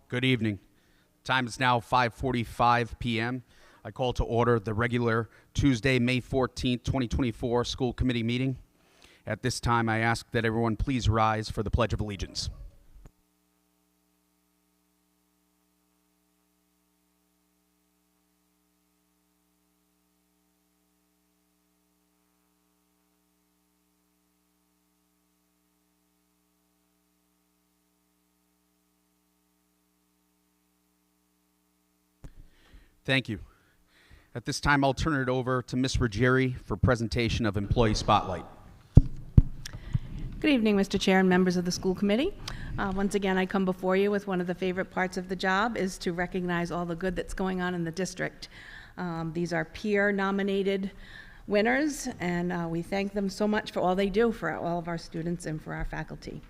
Good evening. Time is now 5:45 p.m. I call to order the regular Tuesday, May 14th, 2024 school committee meeting. At this time, I ask that everyone please rise for the Pledge of Allegiance. Thank you. At this time, I'll turn it over to Ms. Ruggieri for presentation of Employee Spotlight. Good evening, Mr. Chair and members of the school committee. Once again, I come before you with one of the favorite parts of the job is to recognize all the good that's going on in the district. These are peer-nominated winners, and we thank them so much for all they do for all of our students and for our faculty.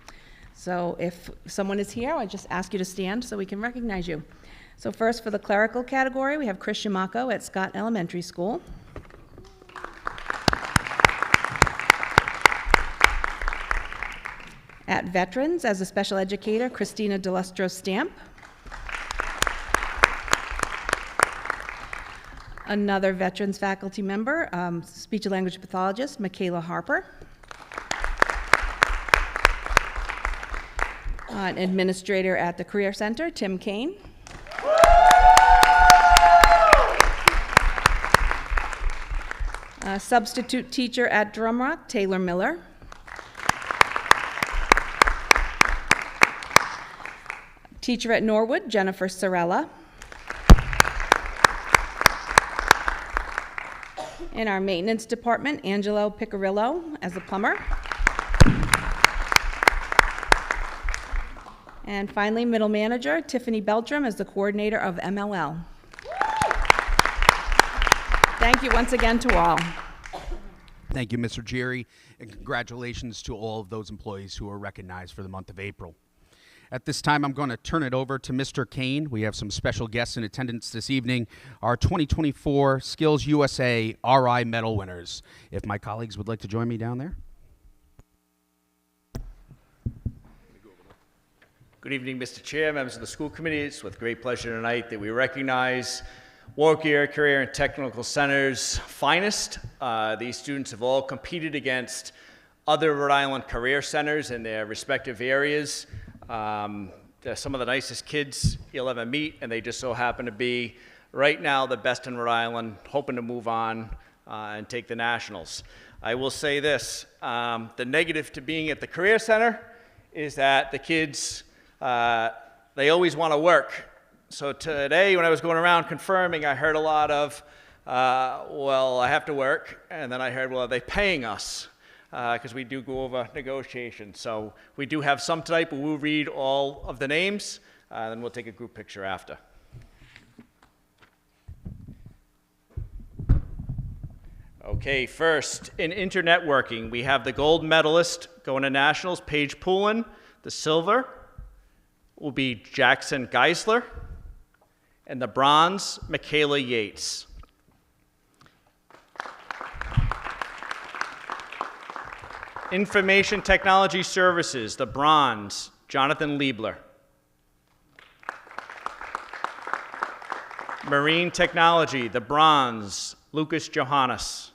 So if someone is here, I just ask you to stand so we can recognize you. So first, for the clerical category, we have Chris Shimako at Scott Elementary School. At Veterans, as a special educator, Christina DeLustro Stamp. Another Veterans faculty member, speech and language pathologist, Michaela Harper. An administrator at the Career Center, Tim Kane. A substitute teacher at Drumrock, Taylor Miller. Teacher at Norwood, Jennifer Sorella. In our maintenance department, Angelo Picarillo as a plumber. And finally, middle manager, Tiffany Beltram as the coordinator of MLL. Thank you once again to all. Thank you, Mr. Ruggieri, and congratulations to all of those employees who are recognized for the month of April. At this time, I'm going to turn it over to Mr. Kane. We have some special guests in attendance this evening, our 2024 Skills USA RI Medal winners. If my colleagues would like to join me down there. Good evening, Mr. Chair, members of the school committee. It's with great pleasure tonight that we recognize Warwick Area Career and Technical Center's finest. These students have all competed against other Rhode Island career centers in their respective areas. They're some of the nicest kids you'll ever meet, and they just so happen to be right now the best in Rhode Island, hoping to move on and take the nationals. I will say this, the negative to being at the Career Center is that the kids, they always want to work. So today, when I was going around confirming, I heard a lot of, well, I have to work, and then I heard, well, are they paying us? Because we do go over negotiations. So we do have some tonight, but we'll read all of the names, then we'll take a group picture after. Okay, first, in internetworking, we have the gold medalist going to nationals, Paige Poulin. The silver will be Jackson Geisler. And the bronze, Michaela Yates. Information Technology Services, the bronze, Jonathan Liebler. Marine Technology, the bronze, Lucas Johannes.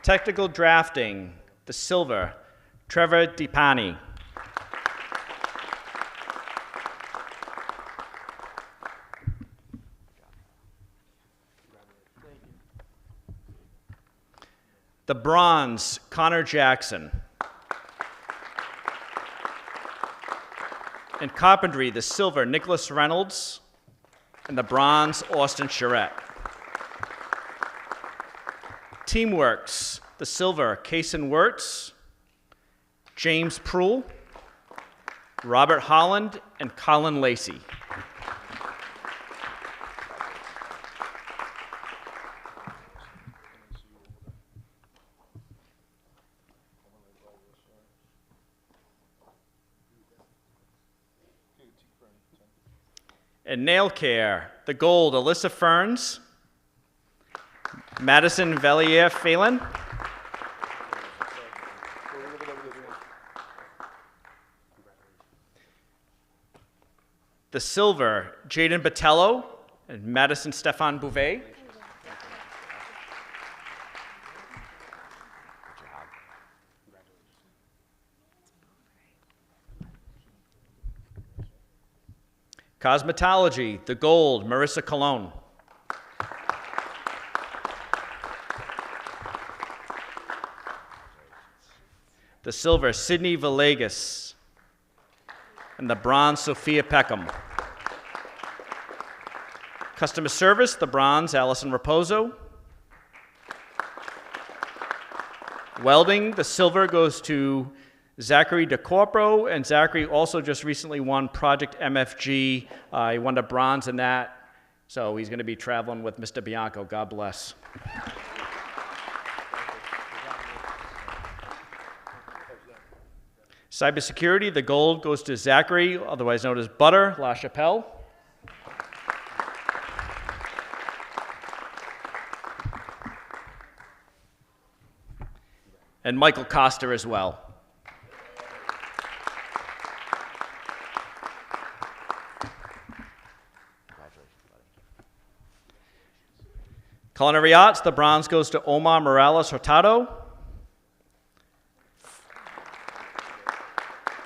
Technical Drafting, the silver, Trevor DiPani. The bronze, Connor Jackson. In carpentry, the silver, Nicholas Reynolds. And the bronze, Austin Charette. Teamworks, the silver, Kason Wirtz, James Prull, Robert Holland, and Colin Lacey. And nail care, the gold, Alyssa Ferns, Madison Vellier Phelan, The silver, Jaden Botello and Madison Stefan Bouvet. Cosmetology, the gold, Marissa Colon. The silver, Sydney Villegas. And the bronze, Sophia Peckham. Customer service, the bronze, Allison Raposo. Welding, the silver goes to Zachary DeCorpro, and Zachary also just recently won Project MFG. He won a bronze in that, so he's going to be traveling with Mr. Bianco. God bless. Cybersecurity, the gold goes to Zachary, otherwise known as Butter LaChapelle. And Michael Costa as well. Culinary arts, the bronze goes to Omar Morales Hurtado.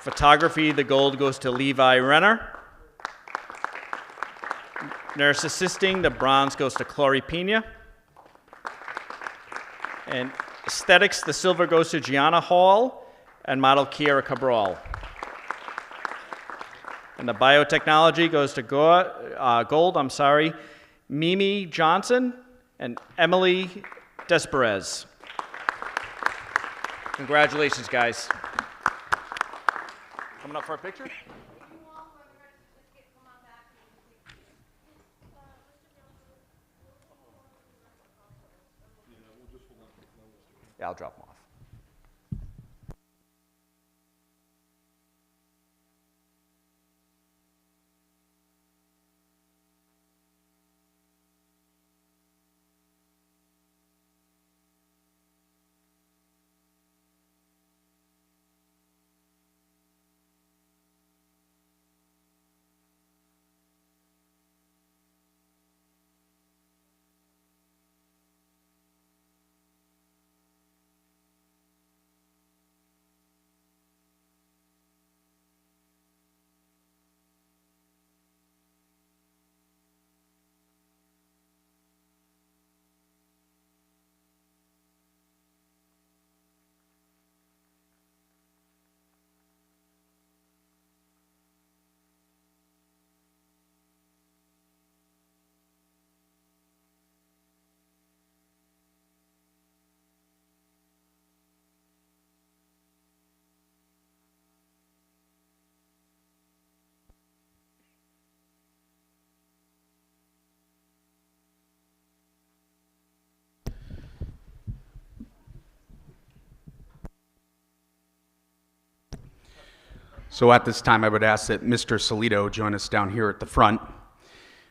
Photography, the gold goes to Levi Renner. Nurse assisting, the bronze goes to Chloe Pena. And aesthetics, the silver goes to Gianna Hall and model Kiera Cabral. And the biotechnology goes to gold, Mimi Johnson and Emily Desperez. Congratulations, guys. Coming up for a picture? Yeah, I'll drop them off. So at this time, I would ask that Mr. Salido join us down here at the front.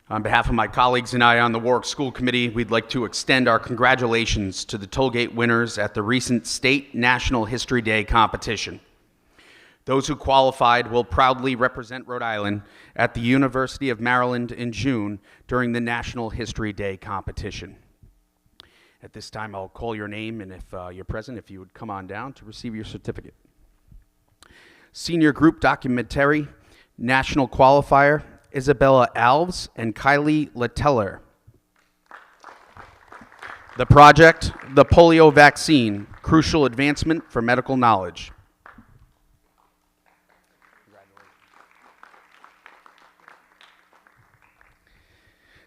On behalf of my colleagues and I on the Warwick School Committee, we'd like to extend our congratulations to the Tollgate winners at the recent State National History Day competition. Those who qualified will proudly represent Rhode Island at the University of Maryland in June during the National History Day competition. At this time, I'll call your name, and if you're present, if you would come on down to receive your certificate. Senior Group Documentary National Qualifier, Isabella Alves and Kylie Leteller. The project, the polio vaccine, crucial advancement for medical knowledge.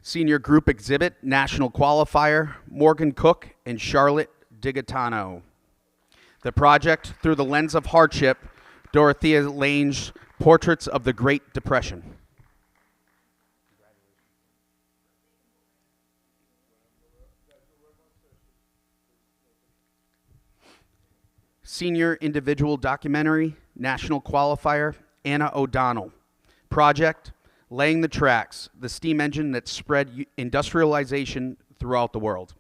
Senior Group Exhibit, National Qualifier, Morgan Cook and Charlotte Digatano. The project, Through the Lens of Hardship, Dorothea Lange's Portraits of the Great Depression. Senior Individual Documentary, National Qualifier, Anna O'Donnell. Project, Laying the Tracks, the steam engine that spread industrialization throughout the world.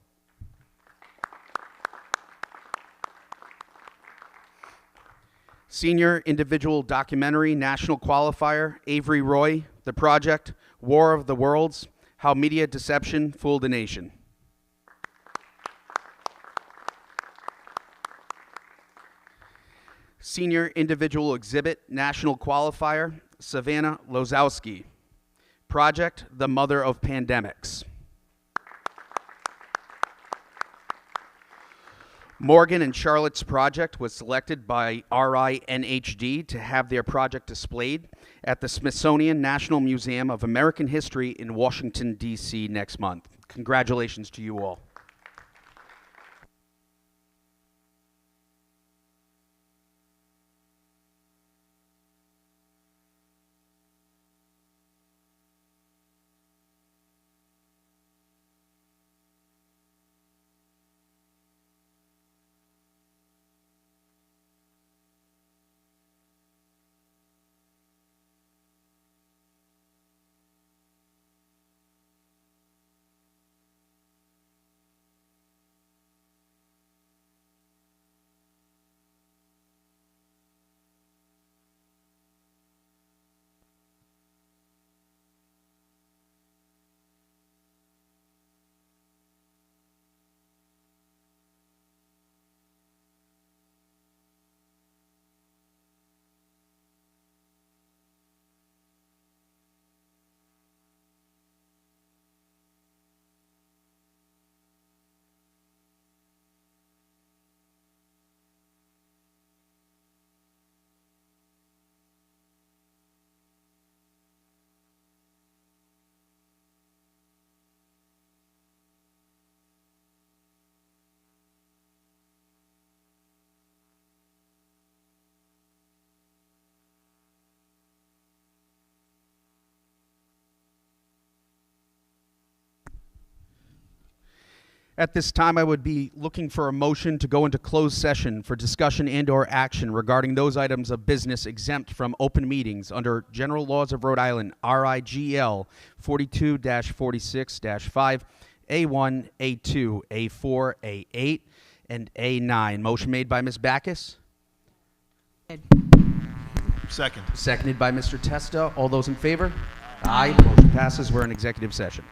Senior Individual Documentary, National Qualifier, Avery Roy, The project, War of the Worlds, How Media Deception Fooled a Nation. Senior Individual Exhibit, National Qualifier, Savannah Lozowski. Project, The Mother of Pandemics. Morgan and Charlotte's project was selected by RINHD to have their project displayed at the Smithsonian National Museum of American History in Washington, D.C. next month. Congratulations to you all. At this time, I would be looking for a motion to go into closed session for discussion and/or action regarding those items of business exempt from open meetings under General Laws of Rhode Island, RIGL 42-46-5, A1, A2, A4, A8, and A9. Motion made by Ms. Backus, Second. seconded by Mr. Testa. All those in favor? Aye. Motion passes. We're in executive session.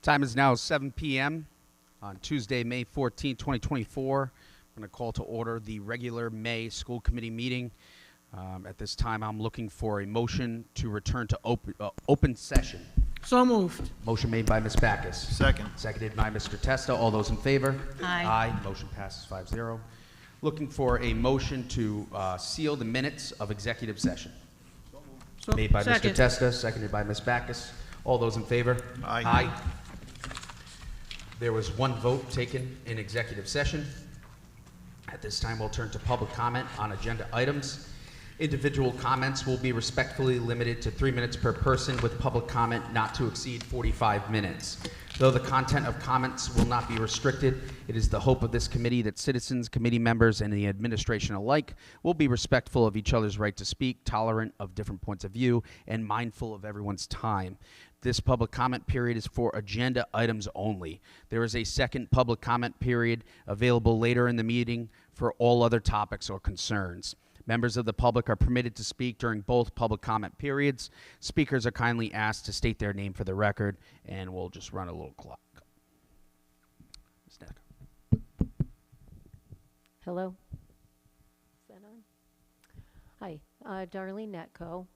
Time is now 7 p.m. on Tuesday, May 14, 2024. I'm going to call to order the regular May school committee meeting. At this time, I'm looking for a motion to return to open session. So moved. Motion made by Ms. Backus. Second. Seconded by Mr. Testa. All those in favor? Aye. Aye. Motion passes 5-0. Looking for a motion to seal the minutes of executive session. Made by Second. Mr. Testa, seconded by Ms. Backus. All those in favor? Aye. There was one vote taken in executive session. At this time, we'll turn to public comment on agenda items. Individual comments will be respectfully limited to 3 minutes per person, with public comment not to exceed 45 minutes. Though the content of comments will not be restricted, it is the hope of this committee that citizens, committee members, and the administration alike will be respectful of each other's right to speak, tolerant of different points of view, and mindful of everyone's time. This public comment period is for agenda items only. There is a second public comment period available later in the meeting for all other topics or concerns. Members of the public are permitted to speak during both public comment periods. Speakers are kindly asked to state their name for the record, and we'll just run a little clock. Ms. Neck. Hello? Is that on? Hi, Darlene Netco,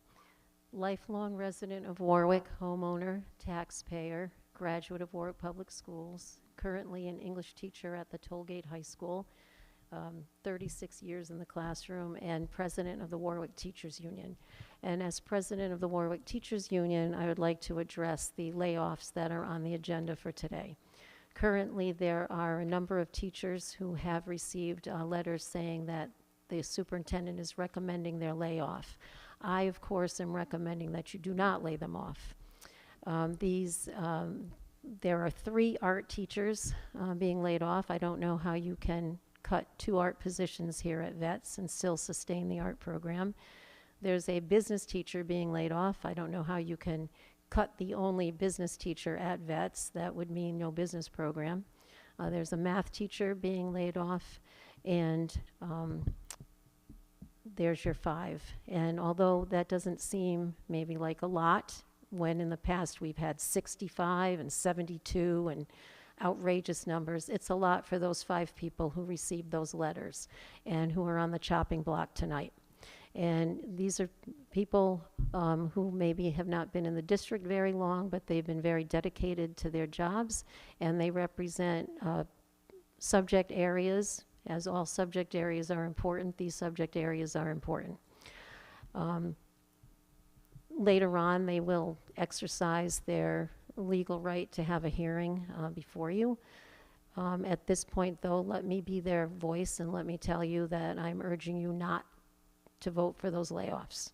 lifelong resident of Warwick, homeowner, taxpayer, graduate of Warwick Public Schools, currently an English teacher at the Tollgate High School, 36 years in the classroom, and president of the Warwick Teachers Union. And as president of the Warwick Teachers Union, I would like to address the layoffs that are on the agenda for today. Currently, there are a number of teachers who have received letters saying that the superintendent is recommending their layoff. I, of course, am recommending that you do not lay them off. There are 3 art teachers being laid off. I don't know how you can cut 2 art positions here at VETS and still sustain the art program. There's a business teacher being laid off. I don't know how you can cut the only business teacher at VETS. That would mean no business program. There's a math teacher being laid off, and there's your 5. And although that doesn't seem maybe like a lot, when in the past we've had 65 and 72 and outrageous numbers, it's a lot for those 5 people who received those letters and who are on the chopping block tonight. And these are people who maybe have not been in the district very long, but they've been very dedicated to their jobs, and they represent subject areas. As all subject areas are important, these subject areas are important. Later on, they will exercise their legal right to have a hearing before you. At this point, though, let me be their voice and let me tell you that I'm urging you not to vote for those layoffs.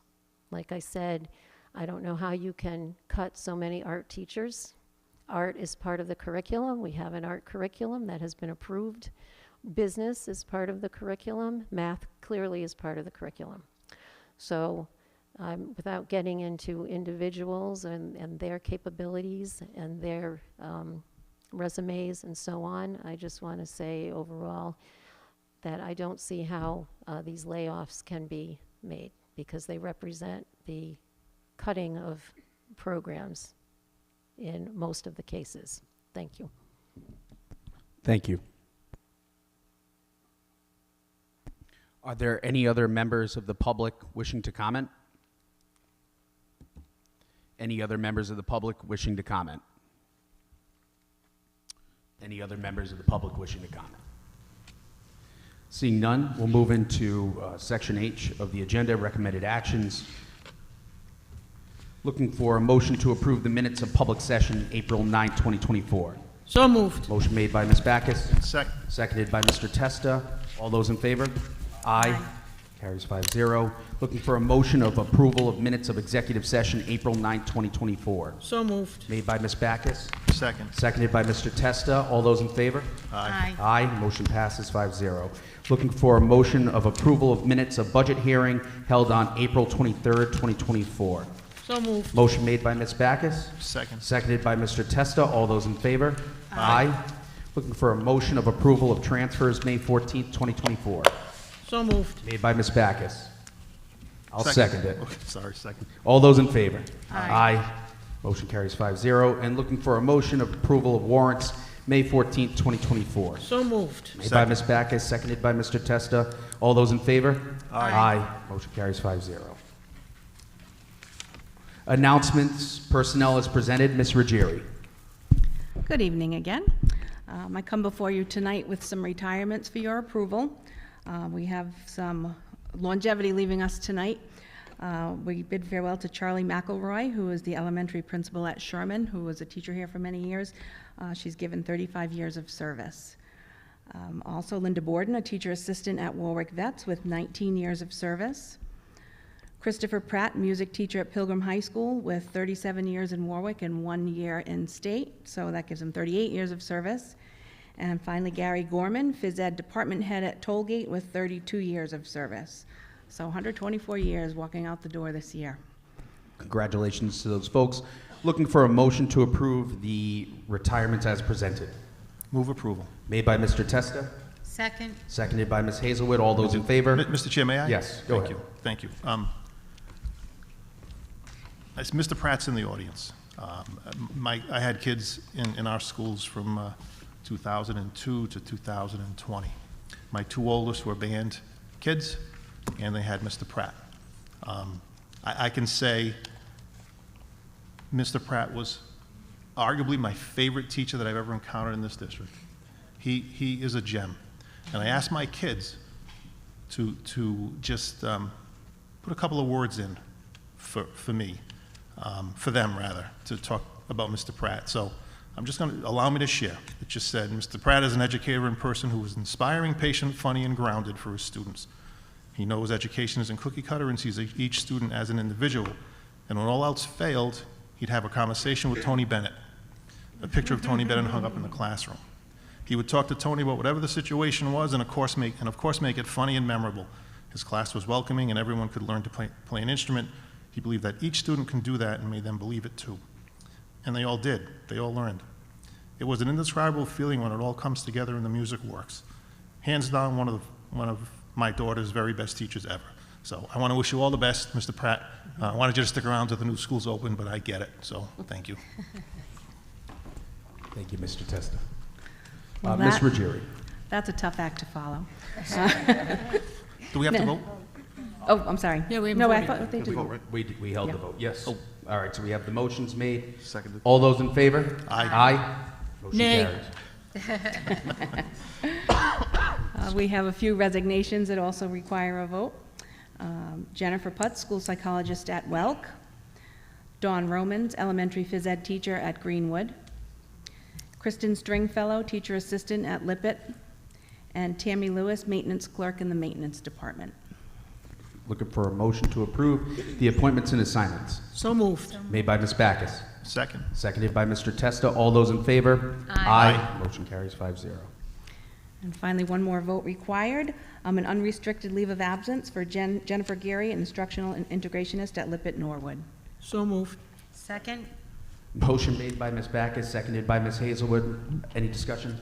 Like I said, I don't know how you can cut so many art teachers. Art is part of the curriculum. We have an art curriculum that has been approved. Business is part of the curriculum. Math clearly is part of the curriculum. So without getting into individuals and their capabilities and their resumes and so on, I just want to say overall that I don't see how these layoffs can be made, because they represent the cutting of programs in most of the cases. Thank you. Thank you. Are there any other members of the public wishing to comment? Any other members of the public wishing to comment? Any other members of the public wishing to comment? Seeing none, we'll move into Section H of the agenda, recommended actions. Looking for a motion to approve the minutes of public session April 9, 2024. So moved. Motion made by Ms. Backus. Second. Seconded by Mr. Testa. All those in favor? Aye. Carries 5-0. Looking for a motion of approval of minutes of executive session April 9, 2024. So moved. Made by Ms. Backus. Second. Seconded by Mr. Testa. All those in favor? Aye. Aye. Motion passes 5-0. Looking for a motion of approval of minutes of budget hearing held on April 23rd, 2024. So moved. Motion made by Ms. Backus. Second. Seconded by Mr. Testa. All those in favor? Aye. Looking for a motion of approval of transfers May 14th, 2024. So moved. Made by Ms. Backus. I'll second it. Okay, sorry, second. All those in favor? Aye. Motion carries 5-0. And looking for a motion of approval of warrants May 14th, 2024. So moved. Made by Ms. Backus, seconded by Mr. Testa. All those in favor? Aye. Motion carries 5-0. Announcements, personnel is presented. Ms. Ruggieri. Good evening again. I come before you tonight with some retirements for your approval. We have some longevity leaving us tonight. We bid farewell to Charlie McElroy, who is the elementary principal at Sherman, who was a teacher here for many years. She's given 35 years of service. Also, Linda Borden, a teacher assistant at Warwick Vets with 19 years of service. Christopher Pratt, music teacher at Pilgrim High School with 37 years in Warwick and 1 year in state, so that gives him 38 years of service. And finally, Gary Gorman, phys ed department head at Tollgate with 32 years of service. So 124 years walking out the door this year. Congratulations to those folks. Looking for a motion to approve the retirements as presented. Move approval. Made by Mr. Testa, Second. seconded by Ms. Hazelwood. All those in favor? Mr. Chair, may I? Yes, go Thank ahead. you. Thank you. As Mr. Pratt's in the audience. I had kids in our schools from 2002 to 2020. My 2 oldest were band kids, and they had Mr. Pratt. I can say Mr. Pratt was arguably my favorite teacher that I've ever encountered in this district. He is a gem. And I asked my kids to just put a couple of words in for me, for them rather, to talk about Mr. Pratt. So I'm just going to allow me to share. It just said, Mr. Pratt is an educator and person who is inspiring, patient, funny, and grounded for his students. He knows education isn't cookie cutter and sees each student as an individual. And when all else failed, he'd have a conversation with Tony Bennett, a picture of Tony Bennett hung up in the classroom. He would talk to Tony about whatever the situation was and of course make it funny and memorable. His class was welcoming and everyone could learn to play an instrument. He believed that each student can do that and made them believe it too. And they all did. They all learned. It was an indescribable feeling when it all comes together and the music works. Hands down, one of my daughter's very best teachers ever. So I want to wish you all the best, Mr. Pratt. I wanted you to stick around till the new school's open, but I get it. So thank you. Thank you, Mr. Testa. Well, Ms. Ruggieri. That's a tough act to follow. Do we have to No. vote? Oh, I'm sorry. Yeah, we haven't No, I voted. thought they did. We held the Yeah. vote, yes. All right, so we have the motions made. Seconded. All those in favor? Aye. Aye. Motion Nay. carries. We have a few resignations that also require a vote. Jennifer Putz, school psychologist at Welk. Dawn Romans, elementary phys ed teacher at Greenwood. Kristen Stringfellow, teacher assistant at Lippett. And Tammy Lewis, maintenance clerk in the maintenance department. Looking for a motion to approve the appointments and assignments. So moved. Made by Ms. Backus. Second. Seconded by Mr. Testa. All those in favor? Aye. Motion carries 5-0. And finally, one more vote required. An unrestricted leave of absence for Jennifer Geary, instructional and integrationist at Lippett Norwood. So moved. Second. Motion made by Ms. Backus, seconded by Ms. Hazelwood. Any discussion?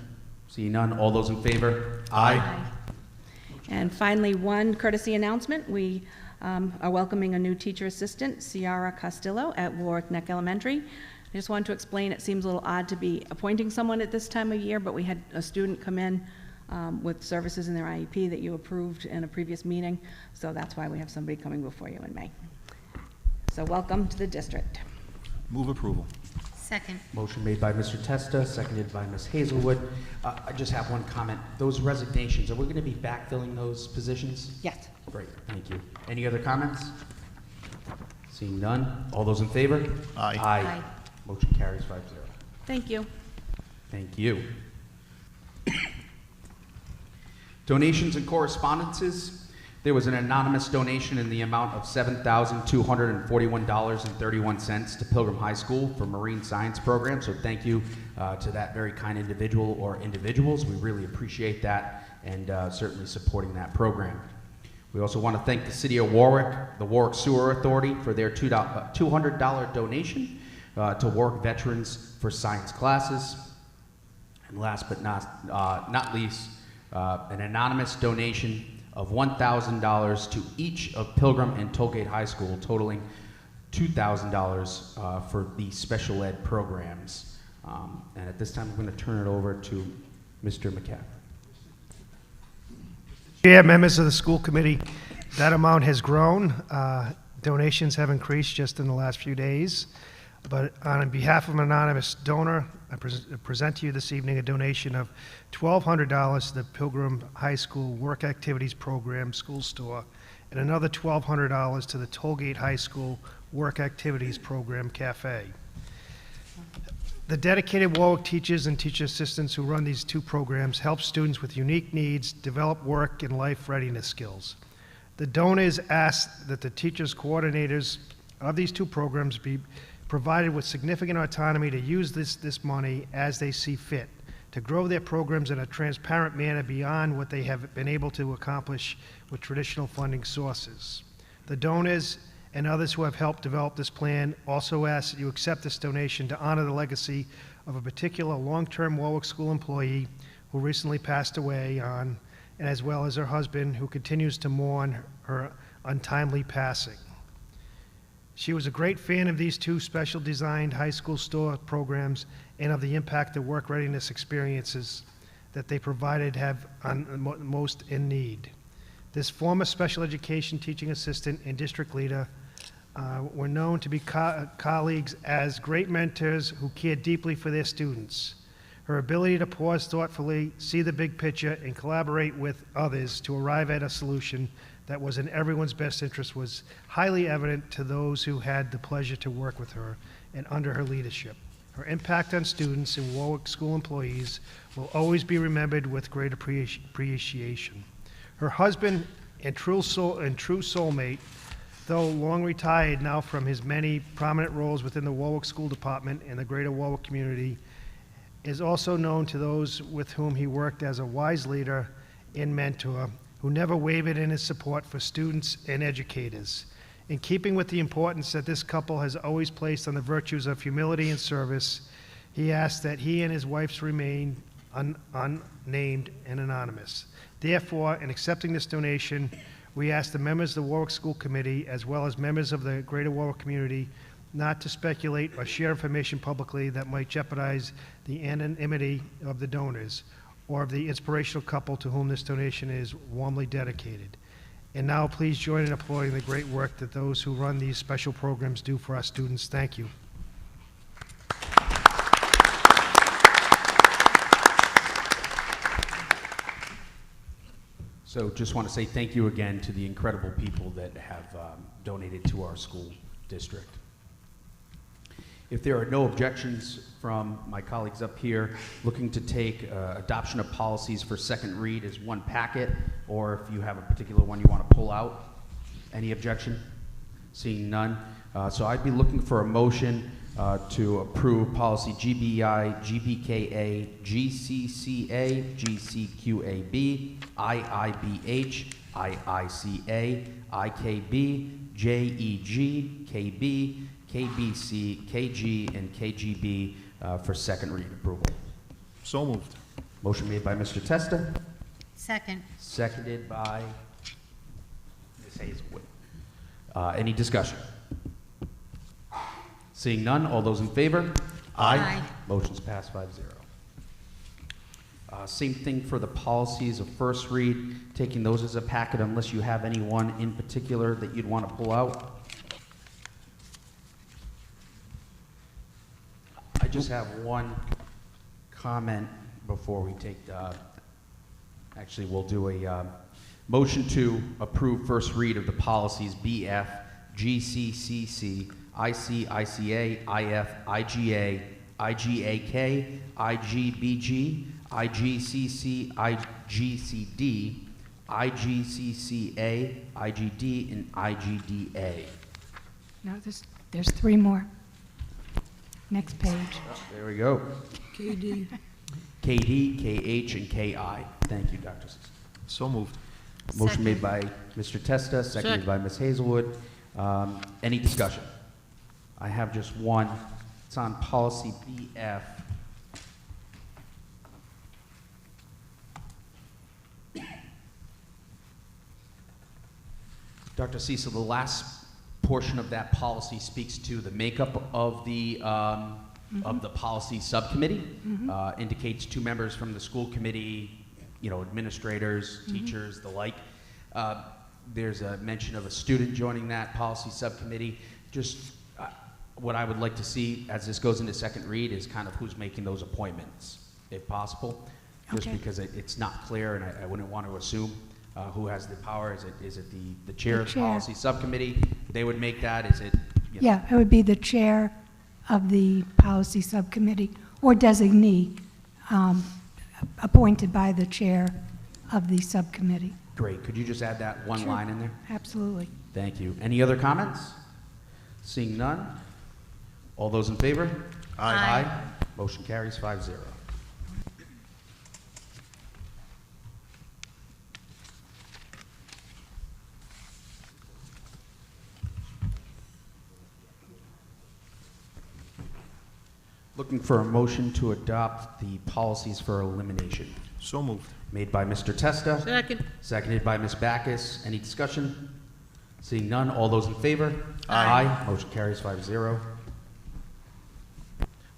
Seeing none. All those in favor? Aye. And finally, one courtesy announcement. We are welcoming a new teacher assistant, Ciara Castillo, at Warwick Neck Elementary. I just wanted to explain, it seems a little odd to be appointing someone at this time of year, but we had a student come in with services in their IEP that you approved in a previous meeting, so that's why we have somebody coming before you in May. So welcome to the district. Move approval. Second. Motion made by Mr. Testa, seconded by Ms. Hazelwood. I just have one comment. Those resignations, are we going to be backfilling those positions? Yes. Great, thank you. Any other comments? Seeing none. All those in favor? Aye. Aye. Motion carries 5-0. Thank you. Thank you. Donations and correspondences. There was an anonymous donation in the amount of $7,241.31 to Pilgrim High School for Marine Science Program. So thank you to that very kind individual or individuals. We really appreciate that and certainly supporting that program. We also want to thank the City of Warwick, the Warwick Sewer Authority for their $200 donation to Warwick veterans for science classes. And last but not least, an anonymous donation of $1,000 to each of Pilgrim and Tollgate High School, totaling $2,000 for the special ed programs. And at this time, I'm going to turn it over to Mr. McCaffrey. Chair, members of the school committee, that amount has grown. Donations have increased just in the last few days. But on behalf of an anonymous donor, I present to you this evening a donation of $1,200 to the Pilgrim High School Work Activities Program School Store and another $1,200 to the Tollgate High School Work Activities Program Cafe. The dedicated Warwick teachers and teacher assistants who run these two programs help students with unique needs develop work and life readiness skills. The donors ask that the teachers coordinators of these two programs be provided with significant autonomy to use this money as they see fit, to grow their programs in a transparent manner beyond what they have been able to accomplish with traditional funding sources. The donors and others who have helped develop this plan also ask that you accept this donation to honor the legacy of a particular long-term Warwick School employee who recently passed away and as well as her husband, who continues to mourn her untimely passing. She was a great fan of these two special designed high school store programs and of the impact the work readiness experiences that they provided have on the most in need. This former special education teaching assistant and district leader were known to be colleagues as great mentors who cared deeply for their students. Her ability to pause thoughtfully, see the big picture, and collaborate with others to arrive at a solution that was in everyone's best interest was highly evident to those who had the pleasure to work with her and under her leadership. Her impact on students and Warwick School employees will always be remembered with great appreciation. Her husband and true soulmate, though long retired now from his many prominent roles within the Warwick School Department and the greater Warwick community, is also known to those with whom he worked as a wise leader and mentor who never wavered in his support for students and educators. In keeping with the importance that this couple has always placed on the virtues of humility and service, he asked that he and his wife remain unnamed and anonymous. Therefore, in accepting this donation, we ask the members of the Warwick School Committee, as well as members of the greater Warwick community, not to speculate or share information publicly that might jeopardize the anonymity of the donors or of the inspirational couple to whom this donation is warmly dedicated. And now please join in applauding the great work that those who run these special programs do for our students. Thank you. So just want to say thank you again to the incredible people that have donated to our school district. If there are no objections from my colleagues up here, looking to take adoption of policies for second read as one packet, or if you have a particular one you want to pull out. Any objection? Seeing none. So I'd be looking for a motion to approve policy GBI, GBKA, GCCA, GCQAB, IIBH, IICA, IKB, JEG, KB, KBC, KG, and KGB for second read approval. So moved. Motion made by Mr. Testa, Second. seconded by Ms. Hazelwood. Any discussion? Seeing none, all those in favor? Aye. Motion's passed 5-0. Same thing for the policies of first read, taking those as a packet unless you have any one in particular that you'd want to pull out. I just have one comment before we take, actually we'll do a motion to approve first read of the policies BF, GCCC, IC, ICA, IF, IGA, IGAK, IGBG, IGCC, IGCD, IGCCA, IGD, and IGDA. No, there's three more. Next page. There we go. KD. KD, KH, and KI. Thank you, Dr. Sisson. So moved. Motion Second. made by Mr. Testa, seconded by Ms. Hazelwood. Any discussion? I have just one. It's on policy BF. Dr. Cecil, the last portion of that policy speaks to the makeup of the policy subcommittee. Indicates 2 members from the school committee, administrators, teachers, the like. There's a mention of a student joining that policy subcommittee. Just what I would like to see as this goes into second read is kind of who's making those appointments, if possible. Just Okay. because it's not clear, and I wouldn't want to assume who has the power. Is it the chair of the chair. policy subcommittee? They would make that. Is it? Yeah, it would be the chair of the policy subcommittee or designee appointed by the chair of the subcommittee. Great. Could you just add that one Sure. line in there? Absolutely. Thank you. Any other comments? Seeing none. All those in favor? Aye. Motion carries 5-0. Looking for a motion to adopt the policies for elimination. So moved. Made by Mr. Testa. Second. Seconded by Ms. Backus. Any discussion? Seeing none, all those in favor? Aye. Motion carries 5-0.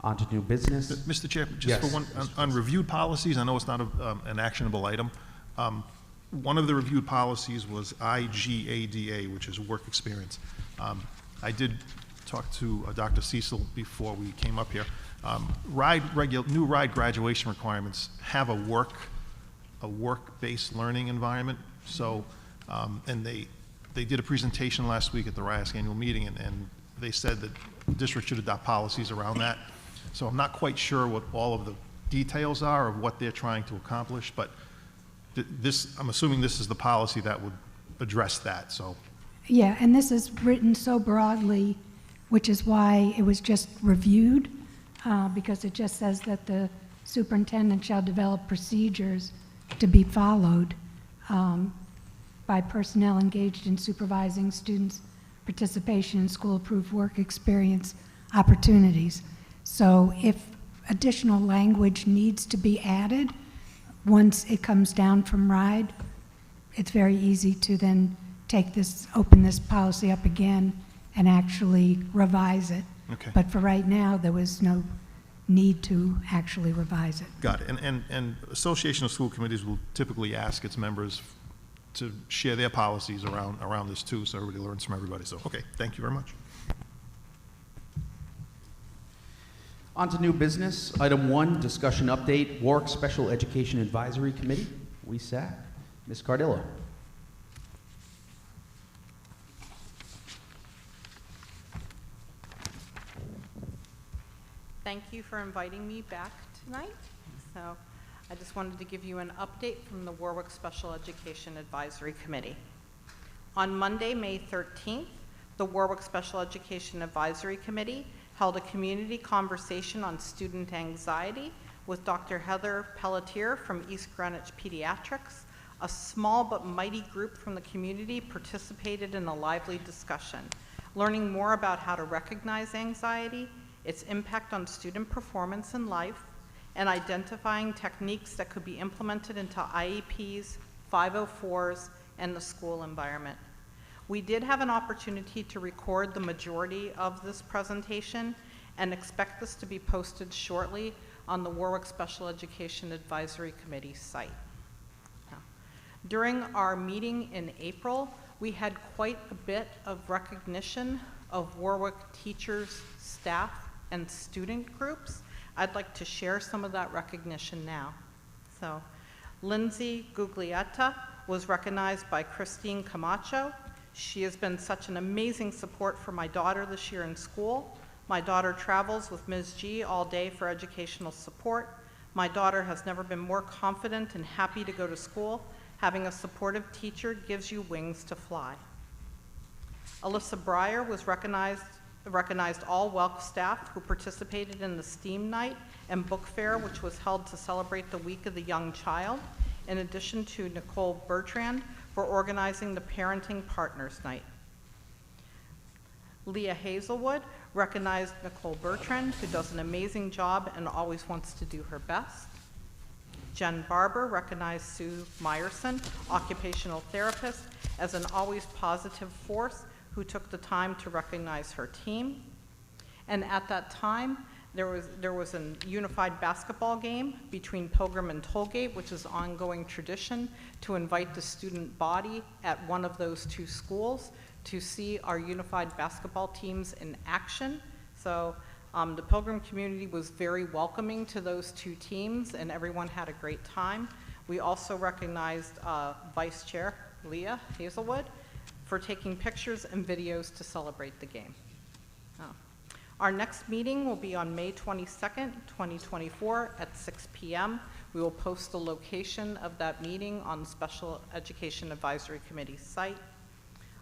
On to new business. Mr. Chair, just Yes, for one, on reviewed policies, I know it's not an actionable item. One of the reviewed policies was IGADA, which is work experience. I did talk to Dr. Cecil before we came up here. New RIDE graduation requirements have a work-based learning environment. So, and they did a presentation last week at the RIASC annual meeting, and they said that the district should adopt policies around that. So I'm not quite sure what all of the details are of what they're trying to accomplish, but I'm assuming this is the policy that would address that, so. Yeah, and this is written so broadly, which is why it was just reviewed, because it just says that the superintendent shall develop procedures to be followed by personnel engaged in supervising students' participation in school-approved work experience opportunities. So if additional language needs to be added, once it comes down from RIDE, it's very easy to then open this policy up again and actually revise it. Okay. But for right now, there was no need to actually revise it. Got it. And Association of School Committees will typically ask its members to share their policies around this too, so everybody learns from everybody. So, okay, thank you very much. On to new business. Item 1, discussion update, Warwick Special Education Advisory Committee, WESAC. Ms. Cardillo. Thank you for inviting me back tonight. So I just wanted to give you an update from the Warwick Special Education Advisory Committee. On Monday, May 13th, the Warwick Special Education Advisory Committee held a community conversation on student anxiety with Dr. Heather Pelletier from East Greenwich Pediatrics. A small but mighty group from the community participated in a lively discussion, learning more about how to recognize anxiety, its impact on student performance in life, and identifying techniques that could be implemented into IEPs, 504s, and the school environment. We did have an opportunity to record the majority of this presentation and expect this to be posted shortly on the Warwick Special Education Advisory Committee site. Now, during our meeting in April, we had quite a bit of recognition of Warwick teachers, staff, and student groups. I'd like to share some of that recognition now. So, Lindsay Guglietta was recognized by Christine Camacho. She has been such an amazing support for my daughter this year in school. My daughter travels with Ms. G all day for educational support. My daughter has never been more confident and happy to go to school. Having a supportive teacher gives you wings to fly. Alyssa Breyer was recognized all WELC staff who participated in the STEAM night and book fair, which was held to celebrate the Week of the Young Child, in addition to Nicole Bertrand for organizing the Parenting Partners Night. Leah Hazelwood recognized Nicole Bertrand, who does an amazing job and always wants to do her best. Jen Barber recognized Sue Meyerson, occupational therapist, as an always positive force who took the time to recognize her team. And at that time, there was a unified basketball game between Pilgrim and Tollgate, which is an ongoing tradition to invite the student body at one of those two schools to see our unified basketball teams in action. So the Pilgrim community was very welcoming to those two teams, and everyone had a great time. We also recognized Vice Chair Leah Hazelwood for taking pictures and videos to celebrate the game. Our next meeting will be on May 22nd, 2024 at 6 p.m. We will post the location of that meeting on the Special Education Advisory Committee site.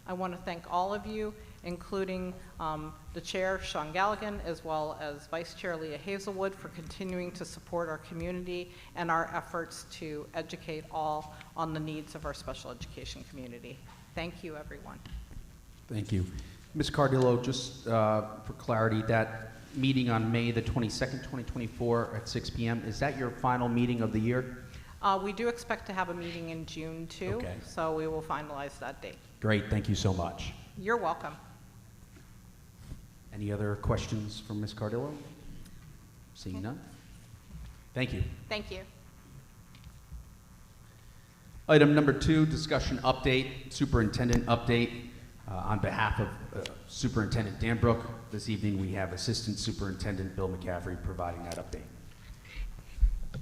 I want to thank all of you, including the Chair, Sean Galligan, as well as Vice Chair Leah Hazelwood, for continuing to support our community and our efforts to educate all on the needs of our special education community. Thank you, everyone. Thank you. Ms. Cardillo, just for clarity, that meeting on May the 22nd, 2024 at 6 p.m., is that your final meeting of the year? We do expect to have a meeting in June, too, Okay. So we will finalize that date. Great, thank you so much. You're welcome. Any other questions from Ms. Cardillo? Seeing none? Thank you. Thank you. Item number 2, discussion update, superintendent update. On behalf of Superintendent Danbrook, this evening we have Assistant Superintendent Bill McCaffrey providing that update.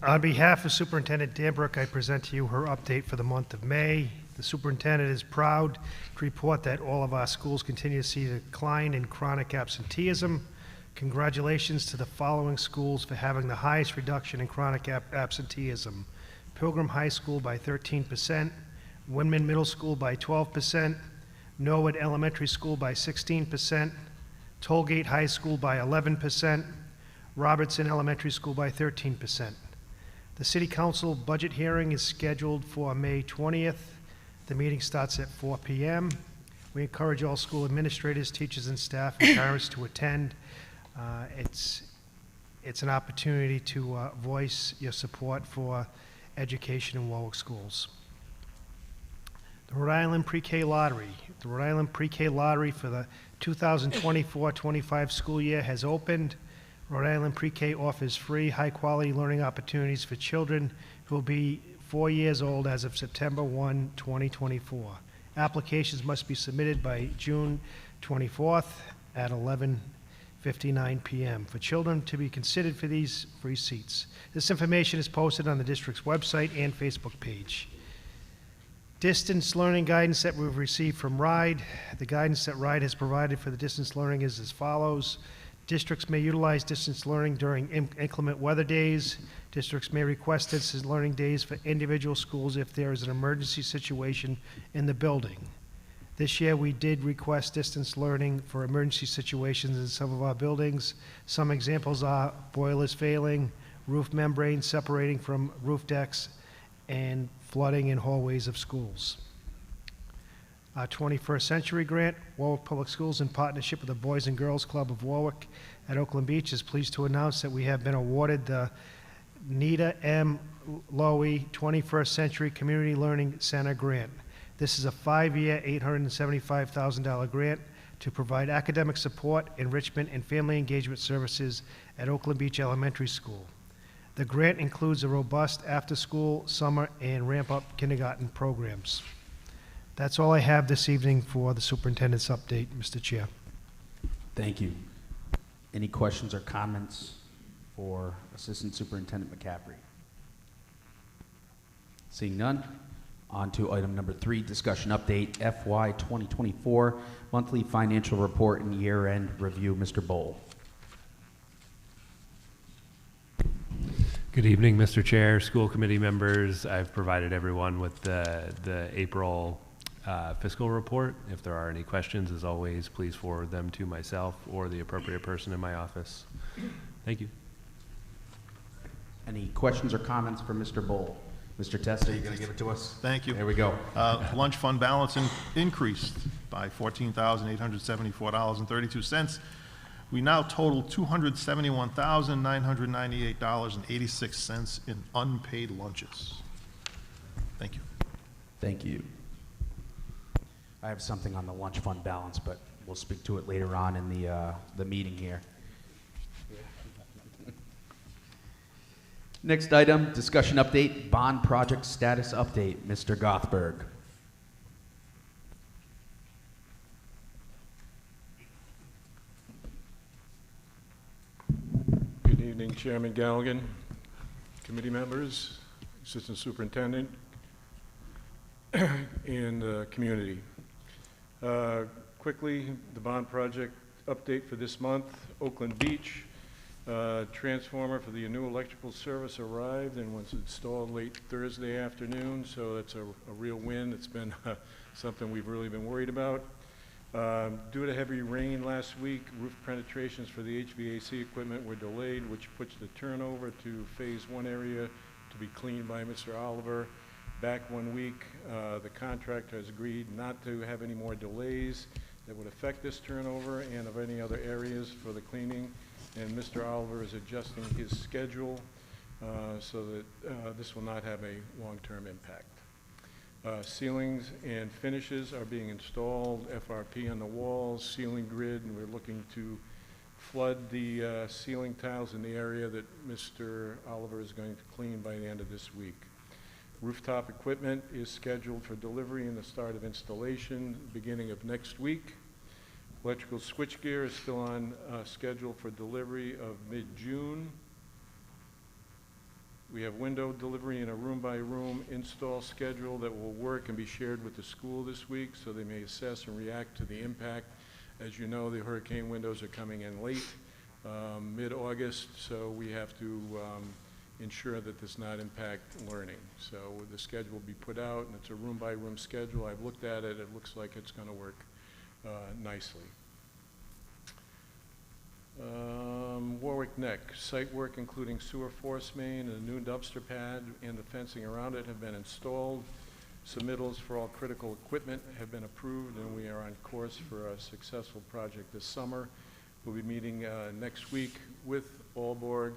On behalf of Superintendent Danbrook, I present to you her update for the month of May. The superintendent is proud to report that all of our schools continue to see a decline in chronic absenteeism. Congratulations to the following schools for having the highest reduction in chronic absenteeism. Pilgrim High School by 13%, Winman Middle School by 12%, Norwood Elementary School by 16%, Tollgate High School by 11%, Robertson Elementary School by 13%. The City Council budget hearing is scheduled for May 20th. The meeting starts at 4 p.m. We encourage all school administrators, teachers, and staff and parents to attend. It's an opportunity to voice your support for education in Warwick schools. The Rhode Island Pre-K Lottery. The Rhode Island Pre-K Lottery for the 2024-25 school year has opened. Rhode Island Pre-K offers free, high-quality learning opportunities for children who will be 4 years old as of September 1, 2024. Applications must be submitted by June 24th at 11:59 p.m. for children to be considered for these free seats. This information is posted on the district's website and Facebook page. Distance learning guidance that we've received from RIDE. The guidance that RIDE has provided for the distance learning is as follows. Districts may utilize distance learning during inclement weather days. Districts may request distance learning days for individual schools if there is an emergency situation in the building. This year, we did request distance learning for emergency situations in some of our buildings. Some examples are boilers failing, roof membranes separating from roof decks, and flooding in hallways of schools. Our 21st Century Grant, Warwick Public Schools, in partnership with the Boys and Girls Club of Warwick at Oakland Beach, is pleased to announce that we have been awarded the Nita M. Lowy 21st Century Community Learning Center Grant. This is a 5-year, $875,000 grant to provide academic support, enrichment, and family engagement services at Oakland Beach Elementary School. The grant includes a robust after-school, summer, and ramp-up kindergarten programs. That's all I have this evening for the superintendent's update, Mr. Chair. Thank you. Any questions or comments for Assistant Superintendent McCaffrey? Seeing none, on to item number 3, discussion update, FY 2024 monthly financial report and year-end review. Mr. Bowl. Good evening, Mr. Chair, school committee members. I've provided everyone with the April fiscal report. If there are any questions, as always, please forward them to myself or the appropriate person in my office. Thank you. Any questions or comments for Mr. Bowl? Mr. Testa, you going to give it to us? Thank you. There we go. Lunch fund balance increased by $14,874.32. We now total $271,998.86 in unpaid lunches. Thank you. Thank you. I have something on the lunch fund balance, but we'll speak to it later on in the meeting here. Next item, discussion update, bond project status update. Mr. Gothberg. Good evening, Chairman Galligan, committee members, Assistant Superintendent, and community. Quickly, the bond project update for this month. Oakland Beach, transformer for the new electrical service arrived and was installed late Thursday afternoon, so that's a real win. It's been something we've really been worried about. Due to heavy rain last week, roof penetrations for the HVAC equipment were delayed, which puts the turnover to phase 1 area to be cleaned by Mr. Oliver back 1 week. The contractor has agreed not to have any more delays that would affect this turnover and of any other areas for the cleaning. And Mr. Oliver is adjusting his schedule so that this will not have a long-term impact. Ceilings and finishes are being installed, FRP on the walls, ceiling grid, and we're looking to flood the ceiling tiles in the area that Mr. Oliver is going to clean by the end of this week. Rooftop equipment is scheduled for delivery and the start of installation beginning of next week. Electrical switchgear is still on schedule for delivery of mid-June. We have window delivery and a room-by-room install schedule that will work and be shared with the school this week so they may assess and react to the impact. As you know, the hurricane windows are coming in late, mid-August, so we have to ensure that does not impact learning. So the schedule will be put out, and it's a room-by-room schedule. I've looked at it. It looks like it's going to work nicely. Warwick Neck, site work including sewer force main and a new dumpster pad and the fencing around it have been installed. Submittals for all critical equipment have been approved, and we are on course for a successful project this summer. We'll be meeting next week with Aalborg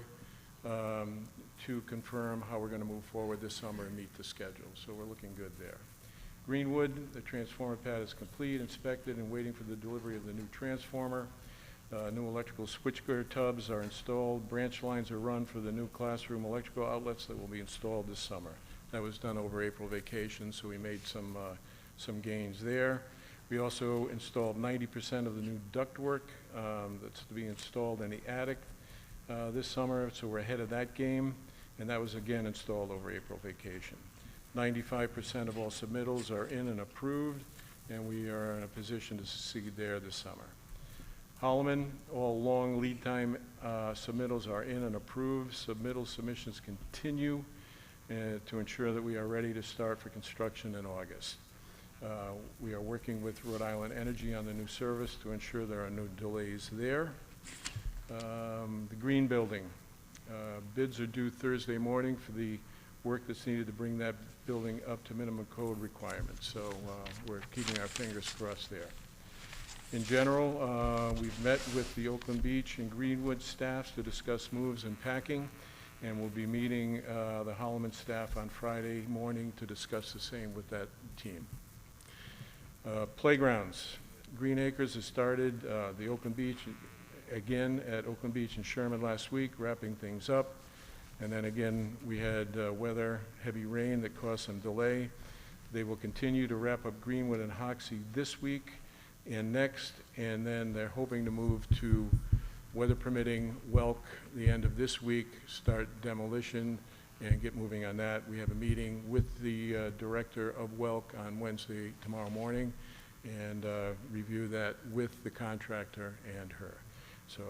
to confirm how we're going to move forward this summer and meet the schedule. So we're looking good there. Greenwood, the transformer pad is complete, inspected, and waiting for the delivery of the new transformer. New electrical switchgear tubs are installed. Branch lines are run for the new classroom electrical outlets that will be installed this summer. That was done over April vacation, so we made some gains there. We also installed 90% of the new ductwork that's to be installed in the attic this summer, so we're ahead of that game, and that was again installed over April vacation. 95% of all submittals are in and approved, and we are in a position to succeed there this summer. Holloman, all long lead time submittals are in and approved. Submittal submissions continue to ensure that we are ready to start for construction in August. We are working with Rhode Island Energy on the new service to ensure there are no delays there. The Green Building, bids are due Thursday morning for the work that's needed to bring that building up to minimum code requirements. So we're keeping our fingers crossed there. In general, we've met with the Oakland Beach and Greenwood staffs to discuss moves and packing, and we'll be meeting the Holloman staff on Friday morning to discuss the same with that team. Playgrounds. Green Acres has started the Oakland Beach, again at Oakland Beach and Sherman last week, wrapping things up. And then again, we had weather, heavy rain that caused some delay. They will continue to wrap up Greenwood and Hoxie this week and next, and then they're hoping to move to, weather permitting, Welk the end of this week, start demolition and get moving on that. We have a meeting with the director of Welk on Wednesday, tomorrow morning, and review that with the contractor and her. So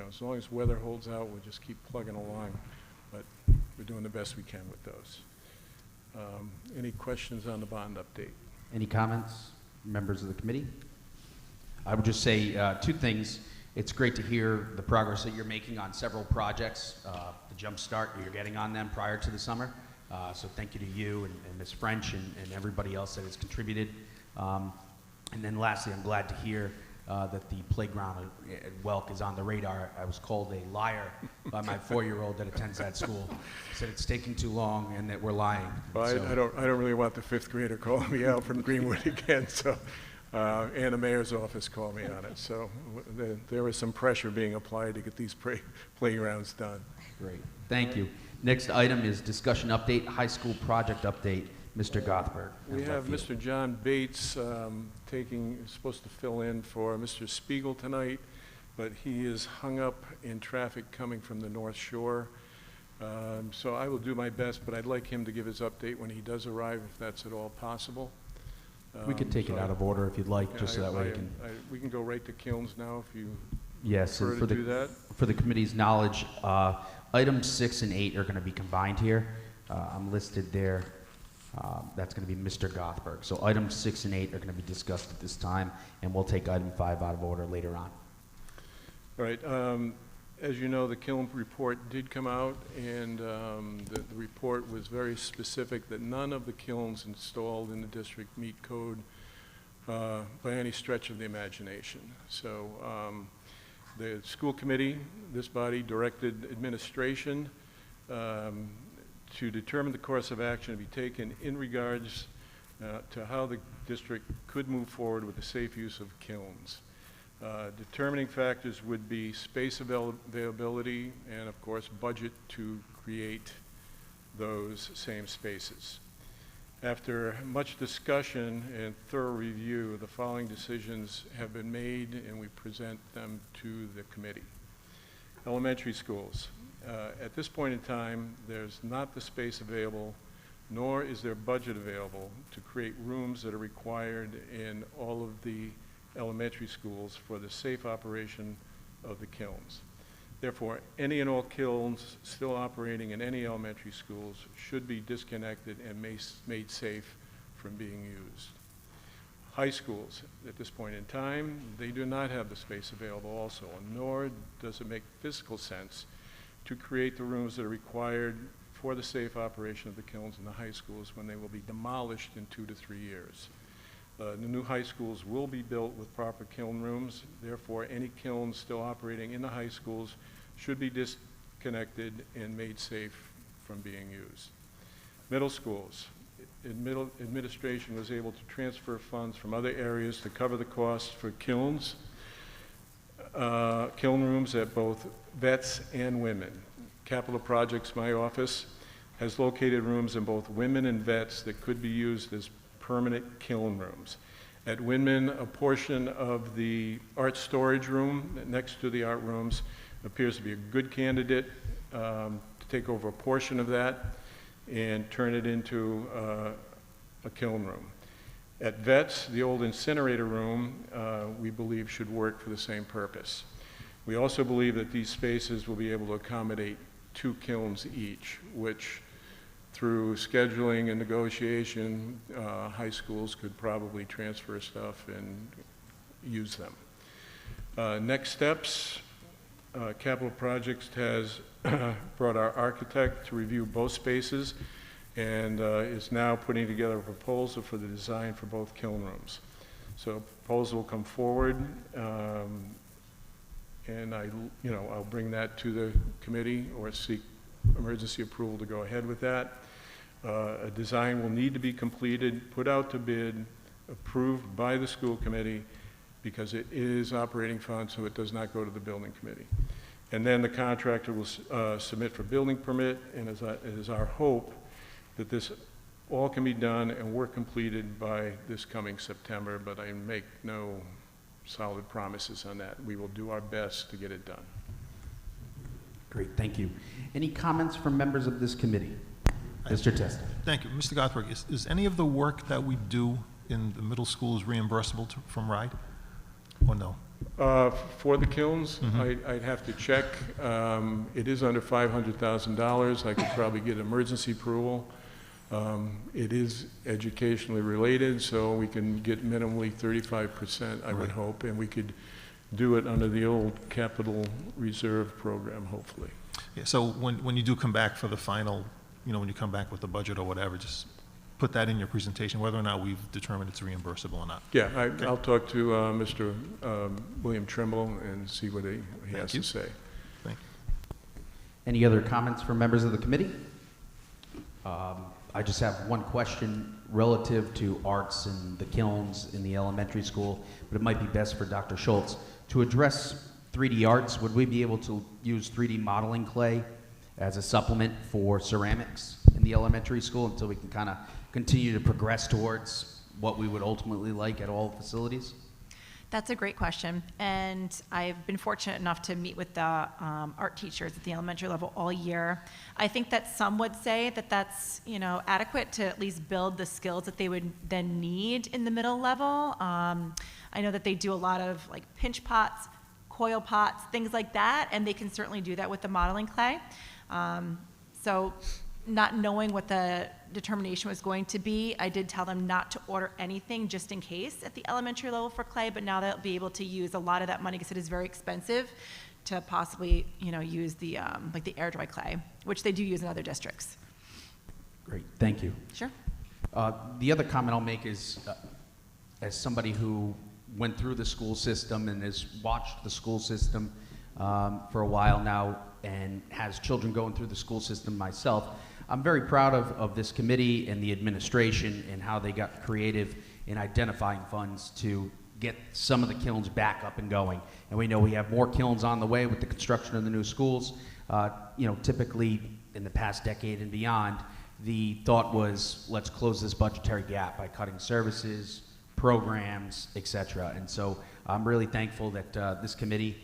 as long as weather holds out, we'll just keep plugging along, but we're doing the best we can with those. Any questions on the bond update? Any comments, members of the committee? I would just say two things. It's great to hear the progress that you're making on several projects, the jump start you're getting on them prior to the summer. So thank you to you and Ms. French and everybody else that has contributed. And then lastly, I'm glad to hear that the playground at Welk is on the radar. I was called a liar by my 4-year-old that attends that school. He said it's taking too long and that we're lying. Well, so I don't really want the 5th grader calling me out from Greenwood again, so, and the mayor's office called me on it. So there was some pressure being applied to get these playgrounds done. Great, thank you. Next item is discussion update, high school project update. Mr. Gothberg. We have Mr. John Bates supposed to fill in for Mr. Spiegel tonight, but he is hung up in traffic coming from the North Shore. So I will do my best, but I'd like him to give his update when he does arrive, if that's at all possible. We could take it out of order if you'd like, just so that way we can go right to Kilns now if you prefer to do that. For the committee's knowledge, items 6 and 8 are going to be combined here. I'm listed there. That's going to be Mr. Gothberg. So items 6 and 8 are going to be discussed at this time, and we'll take item 5 out of order later on. All right. As you know, the Kiln report did come out, and the report was very specific that none of the kilns installed in the district meet code by any stretch of the imagination. So the school committee, this body, directed administration to determine the course of action to be taken in regards to how the district could move forward with the safe use of kilns. Determining factors would be space availability and, of course, budget to create those same spaces. After much discussion and thorough review, the following decisions have been made, and we present them to the committee. Elementary schools. At this point in time, there's not the space available, nor is there budget available to create rooms that are required in all of the elementary schools for the safe operation of the kilns. Therefore, any and all kilns still operating in any elementary schools should be disconnected and made safe from being used. High schools, at this point in time, they do not have the space available also, nor does it make physical sense to create the rooms that are required for the safe operation of the kilns in the high schools when they will be demolished in 2 to 3 years. The new high schools will be built with proper kiln rooms. Therefore, any kilns still operating in the high schools should be disconnected and made safe from being used. Middle schools. Administration was able to transfer funds from other areas to cover the costs for kilns, kiln rooms at both vets and women. Capital Projects, my office, has located rooms in both women and vets that could be used as permanent kiln rooms. At Winman, a portion of the art storage room next to the art rooms appears to be a good candidate to take over a portion of that and turn it into a kiln room. At Vets, the old incinerator room, we believe should work for the same purpose. We also believe that these spaces will be able to accommodate 2 kilns each, which through scheduling and negotiation, high schools could probably transfer stuff and use them. Next steps, Capital Projects has brought our architect to review both spaces and is now putting together a proposal for the design for both kiln rooms. So a proposal will come forward, and I'll bring that to the committee or seek emergency approval to go ahead with that. A design will need to be completed, put out to bid, approved by the school committee, because it is operating funds, so it does not go to the building committee. And then the contractor will submit for building permit, and it is our hope that this all can be done and work completed by this coming September, but I make no solid promises on that. We will do our best to get it done. Great, thank you. Any comments from members of this committee? Mr. Testa. Thank you. Mr. Gothberg, is any of the work that we do in the middle schools reimbursable from RIDE, or no? For the kilns, I'd have to check. It is under $500,000. I could probably get emergency approval. It is educationally related, so we can get minimally 35%, I would hope, and we could do it under the old capital reserve program, hopefully. Yeah, so when you do come back for the final, when you come back with the budget or whatever, just put that in your presentation, whether or not we've determined it's reimbursable or not. Yeah, I'll talk to Mr. William Trimble and see what he has to say. Thank you. Any other comments from members of the committee? I just have one question relative to arts and the kilns in the elementary school, but it might be best for Dr. Schultz. To address 3D arts, would we be able to use 3D modeling clay as a supplement for ceramics in the elementary school until we can kind of continue to progress towards what we would ultimately like at all facilities? That's a great question, and I've been fortunate enough to meet with the art teachers at the elementary level all year. I think that some would say that that's adequate to at least build the skills that they would then need in the middle level. I know that they do a lot of like pinch pots, coil pots, things like that, and they can certainly do that with the modeling clay. So not knowing what the determination was going to be, I did tell them not to order anything just in case at the elementary level for clay, but now they'll be able to use a lot of that money because it is very expensive to possibly, use the like the air dry clay, which they do use in other districts. Great, thank you. Sure. The other comment I'll make is, as somebody who went through the school system and has watched the school system for a while now and has children going through the school system myself, I'm very proud of this committee and the administration and how they got creative in identifying funds to get some of the kilns back up and going. And we know we have more kilns on the way with the construction of the new schools. Typically in the past decade and beyond, the thought was, let's close this budgetary gap by cutting services, programs, et cetera. And so I'm really thankful that this committee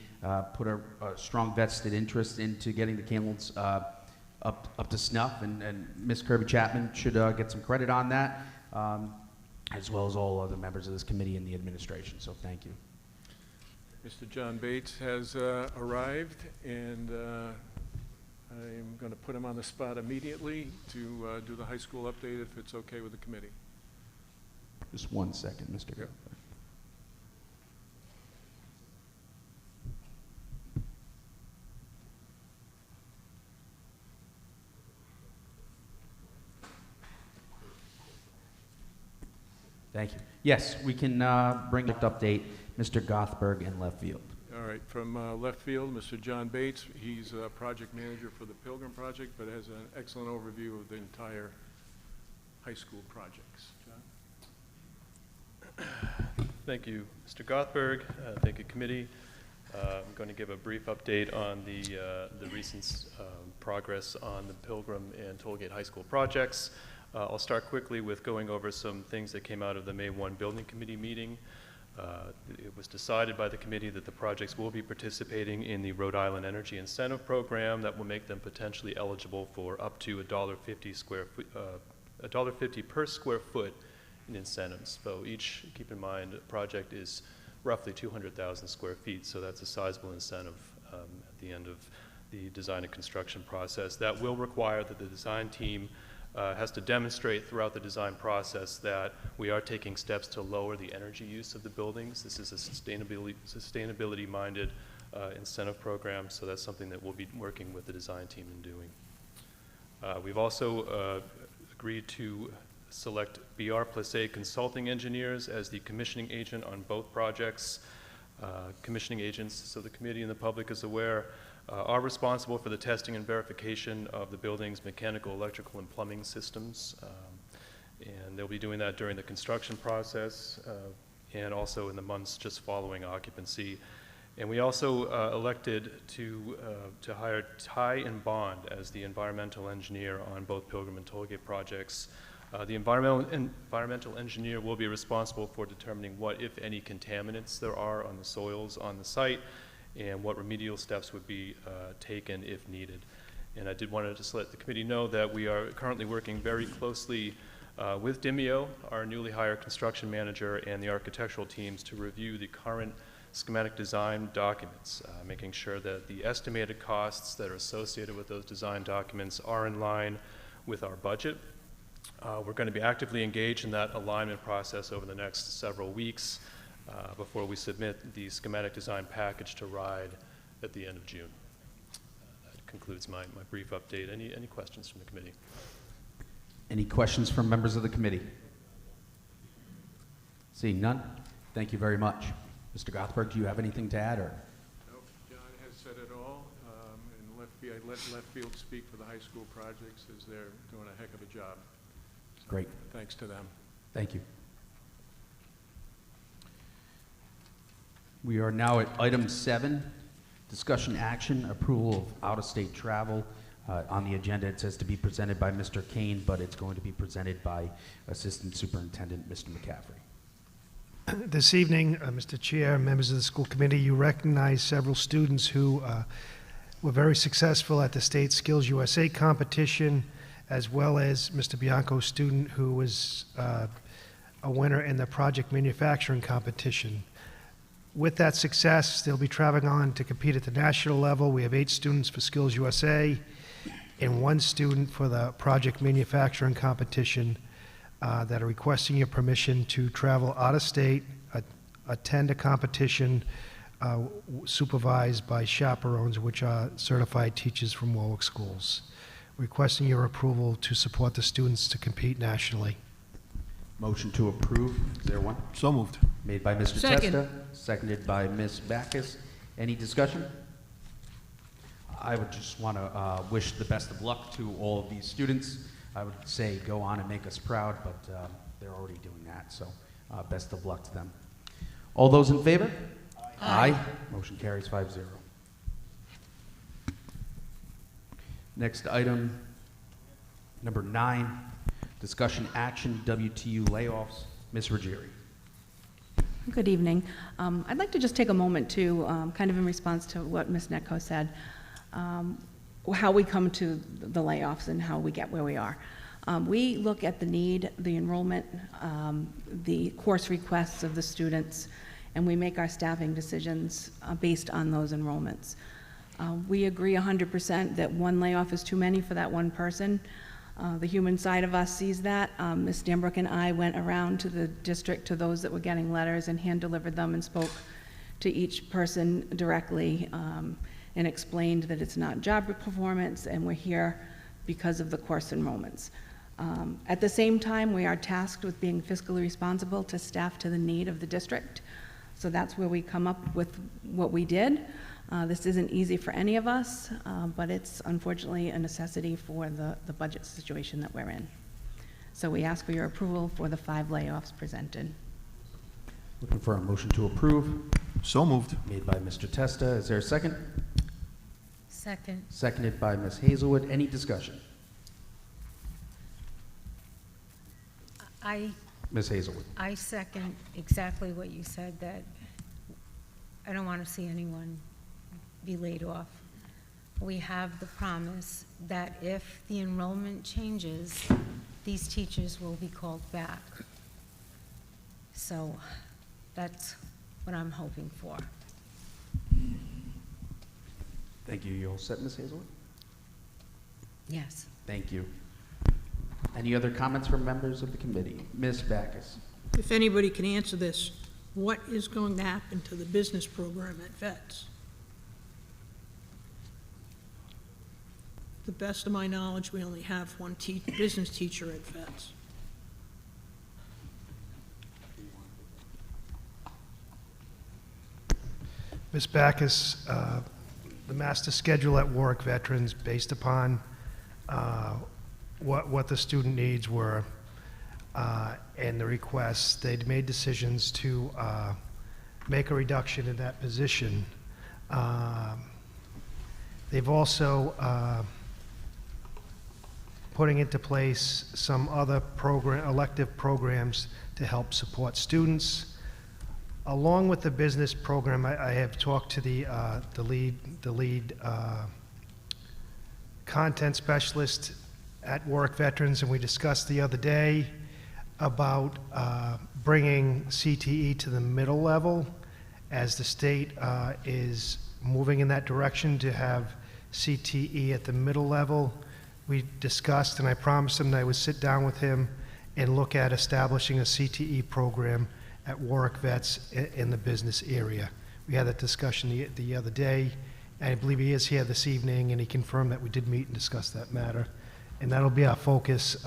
put a strong vested interest into getting the Canelands up to snuff, and Ms. Kirby Chapman should get some credit on that, as well as all other members of this committee and the administration. So thank you. Mr. John Bates has arrived, and I'm going to put him on the spot immediately to do the high school update if it's okay with the committee. Just 1 second, Mr. Yep. Thank you. Yes, we can bring up to update Mr. Gothberg in left field. All right, from left field, Mr. John Bates. He's a project manager for the Pilgrim Project, but has an excellent overview of the entire high school projects. John? Thank you, Mr. Gothberg. Thank you, committee. I'm going to give a brief update on the recent progress on the Pilgrim and Tollgate High School projects. I'll start quickly with going over some things that came out of the May 1 Building Committee meeting. It was decided by the committee that the projects will be participating in the Rhode Island Energy Incentive Program that will make them potentially eligible for up to $1.50 per square foot in incentives. So each, keep in mind, project is roughly 200,000 square feet, so that's a sizable incentive at the end of the design and construction process. That will require that the design team has to demonstrate throughout the design process that we are taking steps to lower the energy use of the buildings. This is a sustainability-minded incentive program, so that's something that we'll be working with the design team in doing. We've also agreed to select BR+A consulting engineers as the commissioning agent on both projects. Commissioning agents, so the committee and the public is aware, are responsible for the testing and verification of the building's mechanical, electrical, and plumbing systems. And they'll be doing that during the construction process and also in the months just following occupancy. And we also elected to hire Ty and Bond as the environmental engineer on both Pilgrim and Tollgate projects. The environmental engineer will be responsible for determining what, if any, contaminants there are on the soils on the site, and what remedial steps would be taken if needed. And I did want to just let the committee know that we are currently working very closely with Dimeo, our newly hired construction manager, and the architectural teams to review the current schematic design documents, making sure that the estimated costs that are associated with those design documents are in line with our budget. We're going to be actively engaged in that alignment process over the next several weeks before we submit the schematic design package to RIDE at the end of June. That concludes my brief update. Any questions from the committee? Any questions from members of the committee? Seeing none, thank you very much. Mr. Gothberg, do you have anything to add? Or? No, John has said it all. And I let left field speak for the high school projects as they're doing a heck of a job. So great. Thanks to them. Thank you. We are now at item 7, discussion action, approval of out-of-state travel. On the agenda, it says to be presented by Mr. Kane, but it's going to be presented by Assistant Superintendent Mr. McCaffrey. This evening, Mr. Chair, members of the school committee, you recognize several students who were very successful at the State Skills USA competition, as well as Mr. Bianco's student who was a winner in the project manufacturing competition. With that success, they'll be traveling on to compete at the national level. We have 8 students for Skills USA and 1 student for the project manufacturing competition that are requesting your permission to travel out of state, attend a competition supervised by chaperones, which are certified teachers from Warwick schools. Requesting your approval to support the students to compete nationally. Motion to approve. Is there one? So moved. Made by Mr. Second. Testa, seconded by Ms. Backus. Any discussion? I would just want to wish the best of luck to all of these students. I would say go on and make us proud, but they're already doing that, so best of luck to them. All those in favor? Aye. Motion carries 5-0. Next item, number 9, discussion action, WTU layoffs. Ms. Ruggieri. Good evening. I'd like to just take a moment to, kind of in response to what Ms. Netko said, how we come to the layoffs and how we get where we are. We look at the need, the enrollment, the course requests of the students, and we make our staffing decisions based on those enrollments. We agree 100% that one layoff is too many for that one person. The human side of us sees that. Ms. Stanbrook and I went around to the district, to those that were getting letters, and hand-delivered them and spoke to each person directly and explained that it's not job performance and we're here because of the course enrollments. At the same time, we are tasked with being fiscally responsible to staff to the need of the district. So that's where we come up with what we did. This isn't easy for any of us, but it's unfortunately a necessity for the budget situation that we're in. So we ask for your approval for the 5 layoffs presented. Looking for a motion to approve. So moved. Made by Mr. Testa. Is there a second? Second. Seconded by Ms. Hazelwood. Any discussion? Ms. Hazelwood. I second exactly what you said, that I don't want to see anyone be laid off. We have the promise that if the enrollment changes, these teachers will be called back. So that's what I'm hoping for. Thank you. You all set, Ms. Hazelwood? Yes. Thank you. Any other comments from members of the committee? Ms. Backus. If anybody can answer this, what is going to happen to the business program at VETS? To the best of my knowledge, we only have one business teacher at VETS. Ms. Backus, the master schedule at Warwick Veterans, based upon what the student needs were and the requests, they'd made decisions to make a reduction in that position. They've also putting into place some other elective programs to help support students. Along with the business program, I have talked to the lead content specialist at Warwick Veterans, and we discussed the other day about bringing CTE to the middle level, as the state is moving in that direction to have CTE at the middle level. We discussed, and I promised him that I would sit down with him and look at establishing a CTE program at Warwick Vets in the business area. We had that discussion the other day, and I believe he is here this evening, and he confirmed that we did meet and discuss that matter. And that'll be our focus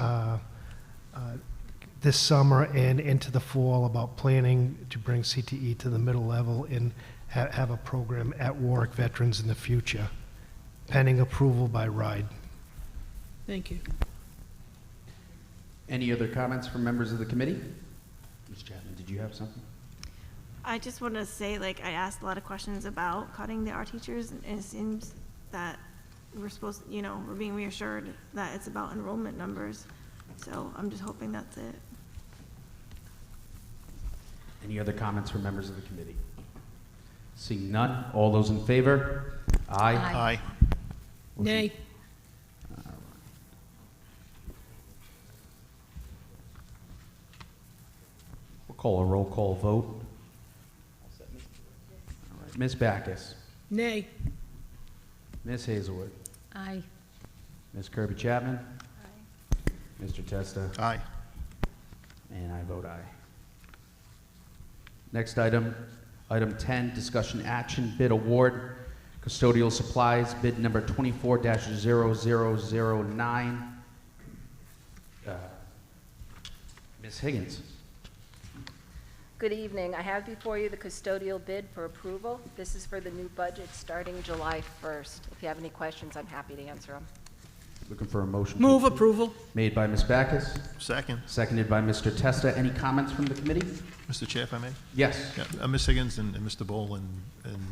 this summer and into the fall, about planning to bring CTE to the middle level and have a program at Warwick Veterans in the future, pending approval by RIDE. Thank you. Any other comments from members of the committee? Ms. Chapman, did you have something? I just want to say, like, I asked a lot of questions about cutting the art teachers, and it seems that we're supposed, you know, we're being reassured that it's about enrollment numbers. So I'm just hoping that's it. Any other comments from members of the committee? Seeing none, all those in favor? Aye. Aye. Nay. We'll call a roll call vote. All right. Ms. Backus. Nay. Ms. Hazelwood. Aye. Ms. Kirby Chapman. Aye. Mr. Testa. Aye. And I vote aye. Next item, item 10, discussion action, bid award, custodial supplies, bid number 24-0009. Ms. Higgins. Good evening. I have before you the custodial bid for approval. This is for the new budget starting July 1st. If you have any questions, I'm happy to answer them. Looking for a motion. Move approval. Made by Ms. Backus, Second. seconded by Mr. Testa. Any comments from the committee? Mr. Chair, if I may? Yes. Yeah, Ms. Higgins and Mr. Bowl and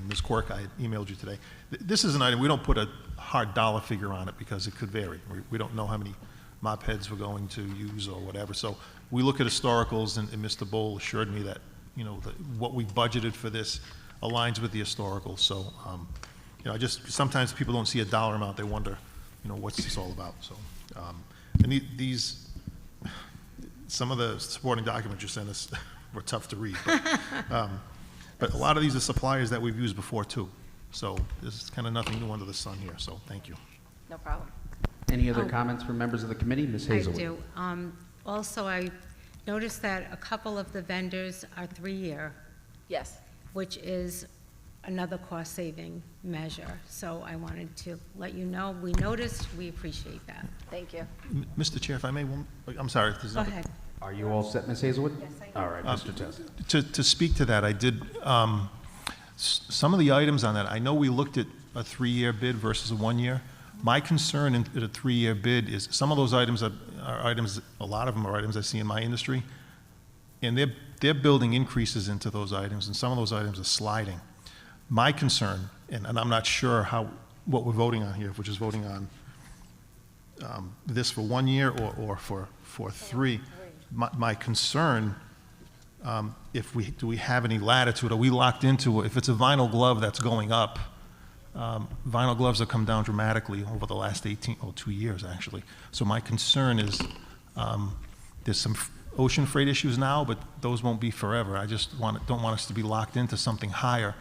Ms. Quirk, I emailed you today. This is an item, we don't put a hard dollar figure on it because it could vary. We don't know how many mop heads we're going to use or whatever. So we look at historicals, and Mr. Bowl assured me that, you know, what we budgeted for this aligns with the historical. So, you know, sometimes people don't see a dollar amount, they wonder, you know, what's this all about? So, and some of the supporting documents you sent us were tough to read, but a lot of these are suppliers that we've used before too. So this is kind of nothing new under the sun here, so thank you. No problem. Any other comments from members of the committee? Ms. Hazelwood. I do. Also, I noticed that a couple of the vendors are 3-year, Yes. which is another cost-saving measure. So I wanted to let you know, we noticed, we appreciate that. Thank you. Mr. Chair, if I may, I'm sorry. if there's Go another- ahead. Are you all set, Ms. Hazelwood? Yes, I am. All right, Mr. Testa. To speak to that, I did, some of the items on that, I know we looked at a 3-year bid versus a 1-year. My concern in a 3-year bid is some of those items are items, a lot of them are items I see in my industry, and they're building increases into those items, and some of those items are sliding. My concern, and I'm not sure what we're voting on here, if we're just voting on this for 1 year or for 3. My concern, do we have any latitude? Are we locked into, if it's a vinyl glove that's going up, vinyl gloves have come down dramatically over the last 2 years, actually. So my concern is there's some ocean freight issues now, but those won't be forever. I just don't want us to be locked into something higher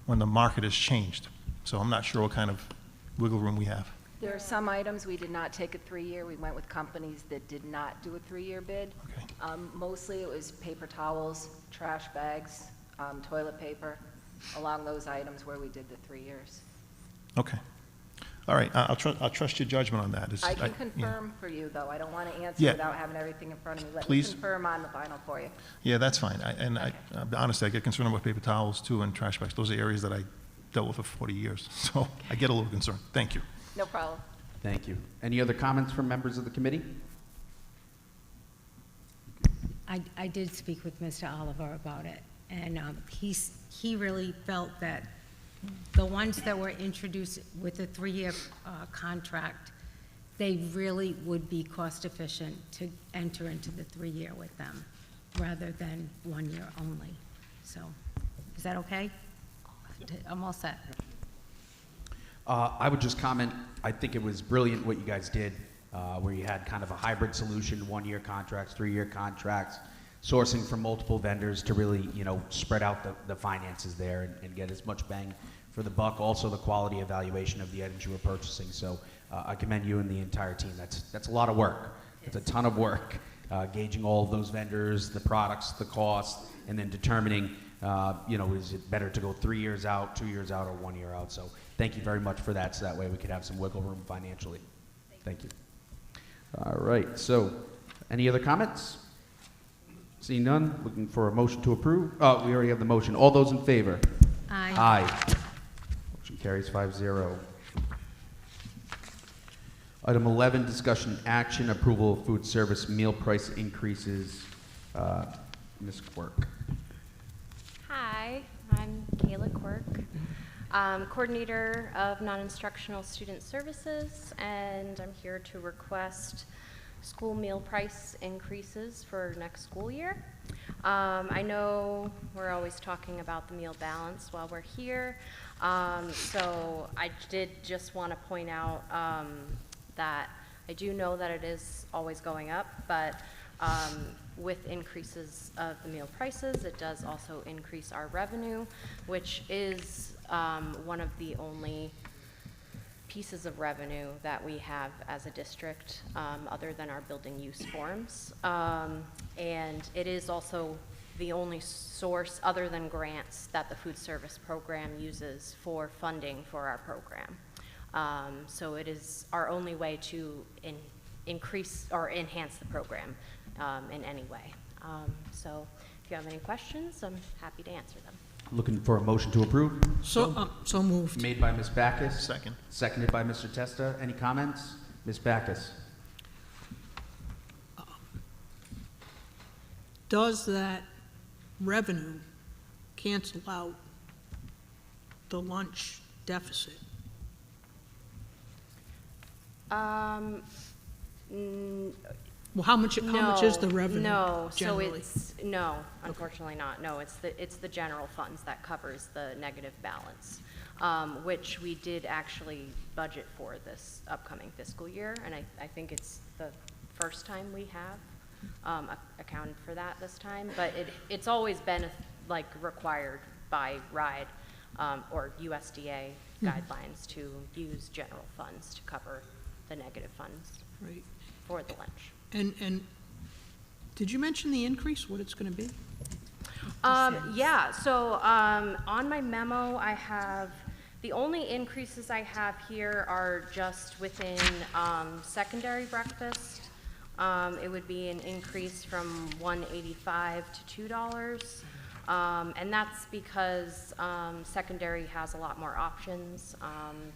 when the market has changed. So I'm not sure what kind of wiggle room we have. There are some items we did not take a 3-year. We went with companies that did not do a 3-year bid. Okay. Mostly it was paper towels, trash bags, toilet paper, along those items where we did the 3 years. Okay. All right. I'll trust your judgment on that. I can confirm for you, though. I don't want to answer Yeah. without having everything in front of me. Let Please. me confirm on the vinyl for you. Yeah, that's fine. Honestly, I get concerned about paper towels too and trash bags. Those are areas that I dealt with for 40 years. So I get a little concerned. Thank you. No problem. Thank you. Any other comments from members of the committee? I did speak with Mr. Oliver about it, and he really felt that the ones that were introduced with the 3-year contract, they really would be cost efficient to enter into the 3-year with them, rather than 1 year only. So, is that okay? I'm all set. I would just comment, I think it was brilliant what you guys did, where you had kind of a hybrid solution, 1-year contracts, 3-year contracts, sourcing from multiple vendors to really, you know, spread out the finances there and get as much bang for the buck. Also the quality evaluation of the items you were purchasing. So I commend you and the entire team. That's a lot of work. It's a ton of work, gauging all of those vendors, the products, the cost, and then determining, you know, is it better to go 3 years out, 2 years out, or 1 year out. So thank you very much for that, so that way we could have some wiggle room financially. Thank you. All right, so any other comments? Seeing none, looking for a motion to approve. Oh, we already have the motion. All those in favor? Aye. Aye. Motion carries 5-0. Item 11, discussion action, approval of food service meal price increases. Ms. Quirk. Hi, I'm Kayla Quirk, coordinator of non-instructional student services, and I'm here to request school meal price increases for next school year. I know we're always talking about the meal balance while we're here, so I did just want to point out that I do know that it is always going up, but with increases of the meal prices, it does also increase our revenue, which is one of the only pieces of revenue that we have as a district, other than our building use forms. And it is also the only source other than grants that the food service program uses for funding for our program. So it is our only way to increase or enhance the program in any way. So if you have any questions, I'm happy to answer them. Looking for a motion to approve. So moved. Made by Ms. Backus. Second. Seconded by Mr. Testa. Any comments? Ms. Backus? Does that revenue cancel out the lunch deficit? Mm, Well, how much is the revenue No, so generally? no, unfortunately not. No, it's the general funds that covers the negative balance, which we did actually budget for this upcoming fiscal year, and I think it's the first time we have accounted for that this time, but it's always been like required by RIDE or USDA guidelines to use general funds to cover the negative funds Right. for the lunch. And did you mention the increase, what it's going to be? Yeah, so on my memo, I have, the only increases I have here are just within secondary breakfast. It would be an increase from $1.85 to $2. And that's because secondary has a lot more options.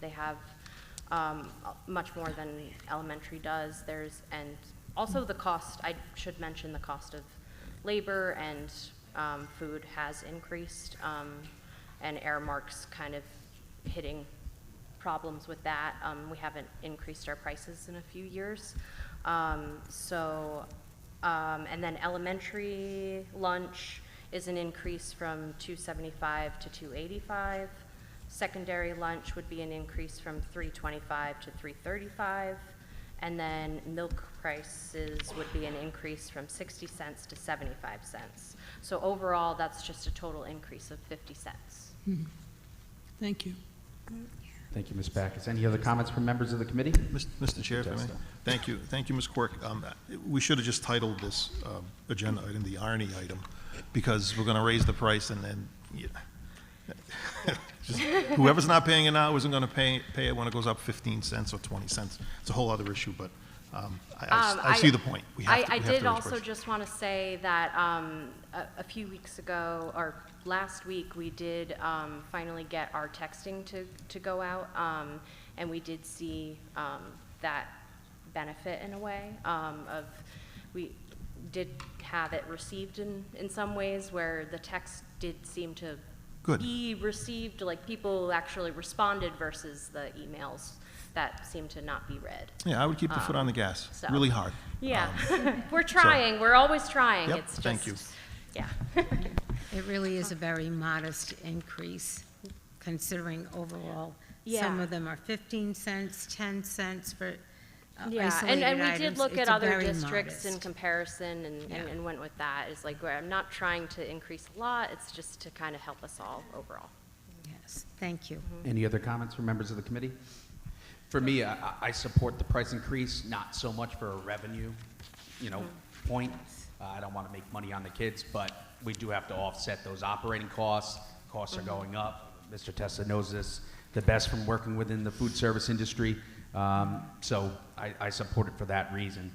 They have much more than elementary does. And also the cost, I should mention the cost of labor and food has increased, and Airmark's kind of hitting problems with that. We haven't increased our prices in a few years. And then elementary lunch is an increase from $2.75 to $2.85. Secondary lunch would be an increase from $3.25 to $3.35. And then milk prices would be an increase from 60 cents to 75 cents. So overall, that's just a total increase of 50 cents. Thank you. Thank you, Ms. Backus. Any other comments from members of the committee? Mr. Chair, if I may. Testa. Thank you. Thank you, Ms. Quirk. We should have just titled this agenda item the irony item, because we're going to raise the price and then just, whoever's not paying it now isn't going to pay it when it goes up 15 cents or 20 cents. It's a whole other issue, but I see the point. I did also just want to say that a few weeks ago, or last week, we did finally get our texting to go out, and we did see that benefit in a way of, we did have it received in some ways where the text did seem to be received, like people actually responded versus the emails that seem to not be read. Yeah, I would keep the foot on the gas, really hard. Yeah, we're trying, we're always trying. Yep, It's just, thank you. Yeah. It really is a very modest increase, considering overall, Yeah. some of them are 15 cents, 10 cents for Yeah, isolated and we items. did look It's at a other very districts in modest. comparison Yeah. and went with that. It's like, I'm not trying to increase a lot, it's just to kind of help us all overall. Yes, thank you. Any other comments from members of the committee? For me, I support the price increase, not so much for a revenue, point. I don't want to make money on the kids, but we do have to offset those operating costs. Costs are going up. Mr. Testa knows this the best from working within the food service industry. So I support it for that reason.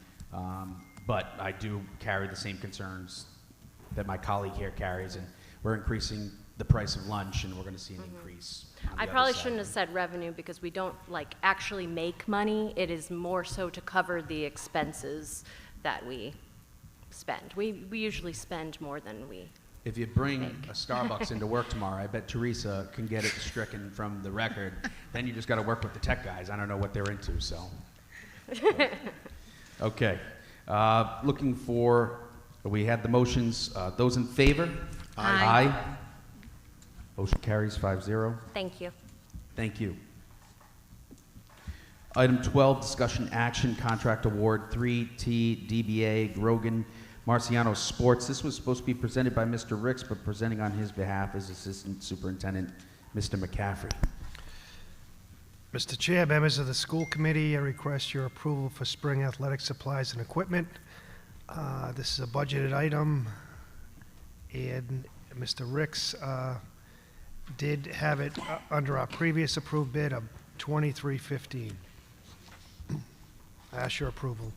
But I do carry the same concerns that my colleague here carries, and we're increasing the price of lunch, and we're going to see an increase. I probably shouldn't have said revenue because we don't actually make money. It is more so to cover the expenses that we spend. We usually spend more than we If you bring a Starbucks into work tomorrow, I bet Teresa can get it stricken from the record. Then you just got to work with the tech guys. I don't know what they're into, so. Okay. Looking for, we had the motions. Those in favor? Aye. Aye. Motion carries 5-0. Thank you. Thank you. Item 12, discussion action, contract award 3T DBA Grogan Marciano Sports. This was supposed to be presented by Mr. Ricks, but presenting on his behalf is Assistant Superintendent Mr. McCaffrey. Mr. Chair, members of the school committee, I request your approval for spring athletic supplies and equipment. This is a budgeted item, and Mr. Ricks did have it under our previous approved bid of $23.15. I ask your approval.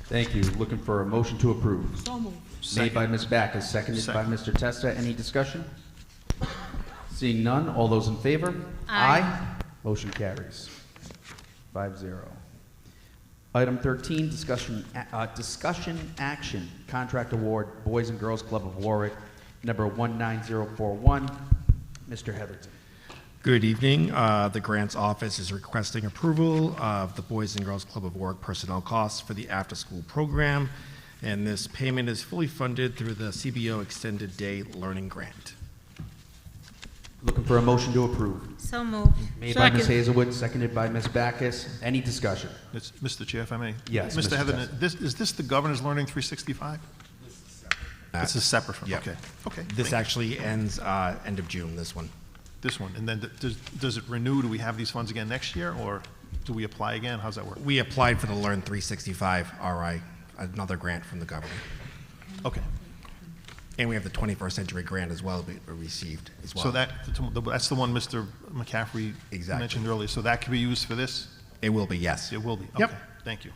Thank you. Looking for a motion to approve. So moved. Made by Ms. Backus, seconded by Mr. Testa. Any discussion? Seeing none, all those in favor? Aye. Motion carries 5-0. Item 13, discussion action, contract award, Boys and Girls Club of Warwick, number 19041. Mr. Heatherton. Good evening. The Grants Office is requesting approval of the Boys and Girls Club of Warwick personnel costs for the after-school program, and this payment is fully funded through the CBO Extended Day Learning Grant. Looking for a motion to approve. So moved. Made by Ms. Hazelwood, seconded by Ms. Backus. Any discussion? Mr. Chair, if I may. Yes, Mr. Mr. Heatherton, Testa. is this the Governor's Learning 365? This is separate from, Yep. okay. Okay. This thank you. actually ends end of June, this one. This one, and then does it renew? Do we have these funds again next year, or do we apply again? How's that work? We applied for the Learn 365 RI, another grant from the government. Okay. And we have the 21st Century Grant as well we received as well. So that's the one Mr. McCaffrey mentioned earlier. So that could be used for this? It will be, yes. It will be. Yep. Okay. Thank you.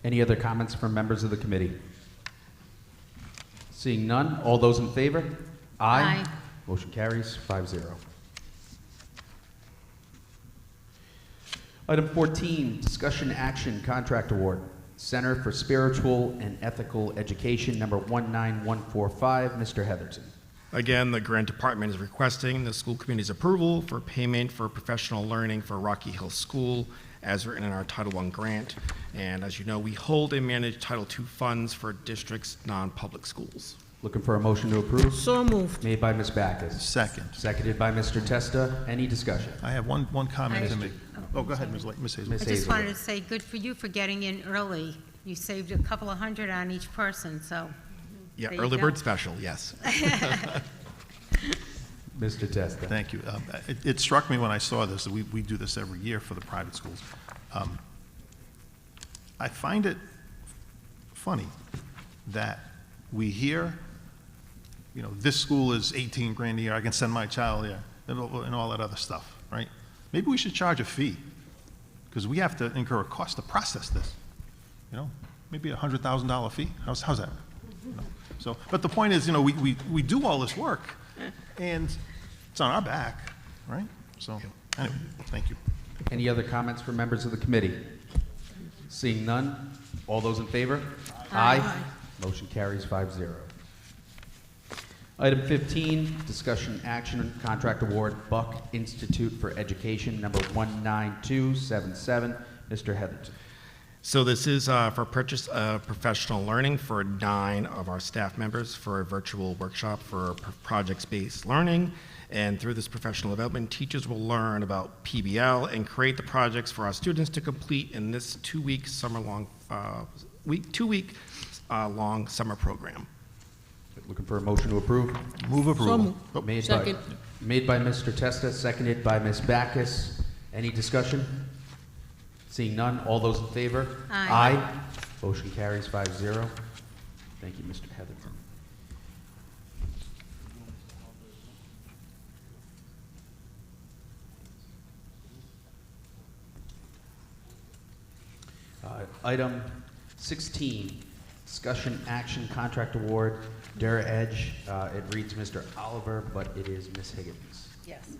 Any other comments from members of the committee? Seeing none, all those in favor? Aye. Motion carries 5-0. Item 14, discussion action, contract award, Center for Spiritual and Ethical Education, number 19145. Mr. Heatherton. Again, the grant department is requesting the school committee's approval for payment for professional learning for Rocky Hill School as written in our Title I grant. And as you know, we hold and manage Title II funds for districts' non-public schools. Looking for a motion to approve? So moved. Made by Ms. Backus. Second. Seconded by Mr. Testa. Any discussion? I have one comment to make. Oh, go ahead, Ms. Hazelwood. I just wanted to say, good for you for getting in early. You saved a couple of hundred on each person, so. Yeah, there you early go. bird special, yes. Mr. Testa. Thank you. It struck me when I saw this, that we do this every year for the private schools. I find it funny that we hear, you know, this school is 18 grand a year, I can send my child there, and all that other stuff, right? Maybe we should charge a fee, because we have to incur a cost to process this, you know? Maybe a $100,000 fee, how's that? You know? So, but the point is, you know, we do all this work, and it's on our back, right? So, anyway, thank you. Any other comments from members of the committee? Seeing none, all those in favor? Aye. Motion carries 5-0. Item 15, discussion action, contract award, Buck Institute for Education, number 19277. Mr. Heatherton. So this is for purchase of professional learning for 9 of our staff members for a virtual workshop for project-based learning. And through this professional development, teachers will learn about PBL and create the projects for our students to complete in this 2-week long summer program. Looking for a motion to approve? Move approval. So Made Second. Made by Mr. Testa, seconded by Ms. Backus. Any discussion? Seeing none, all those in favor? Aye. Motion carries 5-0. Thank you, Mr. Heatherton. Item 16, discussion action contract award, Dura Edge. It reads Mr. Oliver, but it is Ms. Higgins. Yes.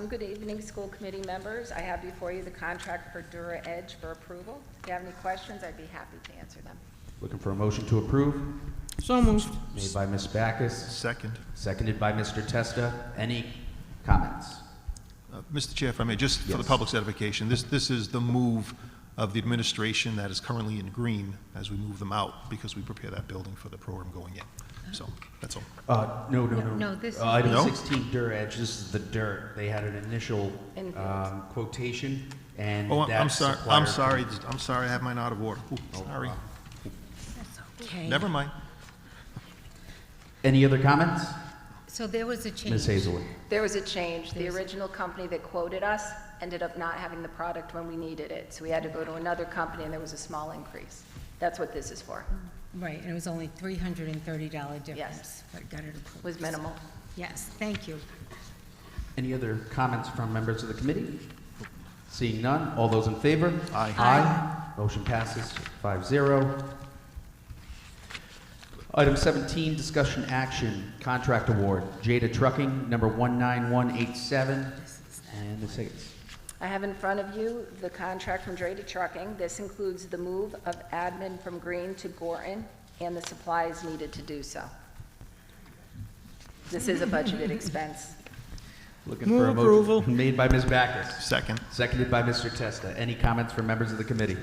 Good evening, school committee members. I have before you the contract for Dura Edge for approval. If you have any questions, I'd be happy to answer them. Looking for a motion to approve? So moved. Made by Ms. Backus. Second. Seconded by Mr. Testa. Any comments? Mr. Chair, if I may, just for the Yes. public's edification, this is the move of the administration that is currently in green as we move them out, because we prepare that building for the program going in. So, that's all. No. No, this- Item No? 16, Dura Edge, this is the dirt. They had an initial quotation, and Oh, I'm that sorry, supplier- I'm sorry, I have mine out of order. Ooh, sorry. Okay. Never mind. Any other comments? So there was a change. Ms. Hazelwood. There was a change. The original company that quoted us ended up not having the product when we needed it. So we had to go to another company, and there was a small increase. That's what this is for. Right, and it was only $330 difference. Yes. But got it approved. Was minimal. Yes, thank you. Any other comments from members of the committee? Seeing none, all those in favor? Aye. Aye. Motion passes 5-0. Item 17, discussion action, contract award, Jada Trucking, number 19187. And Ms. Higgins. I have in front of you the contract from Dre to Trucking. This includes the move of admin from Green to Gorton and the supplies needed to do so. This is a budgeted expense. Looking Move for a approval. motion made by Ms. Backus. Second. Seconded by Mr. Testa. Any comments from members of the committee?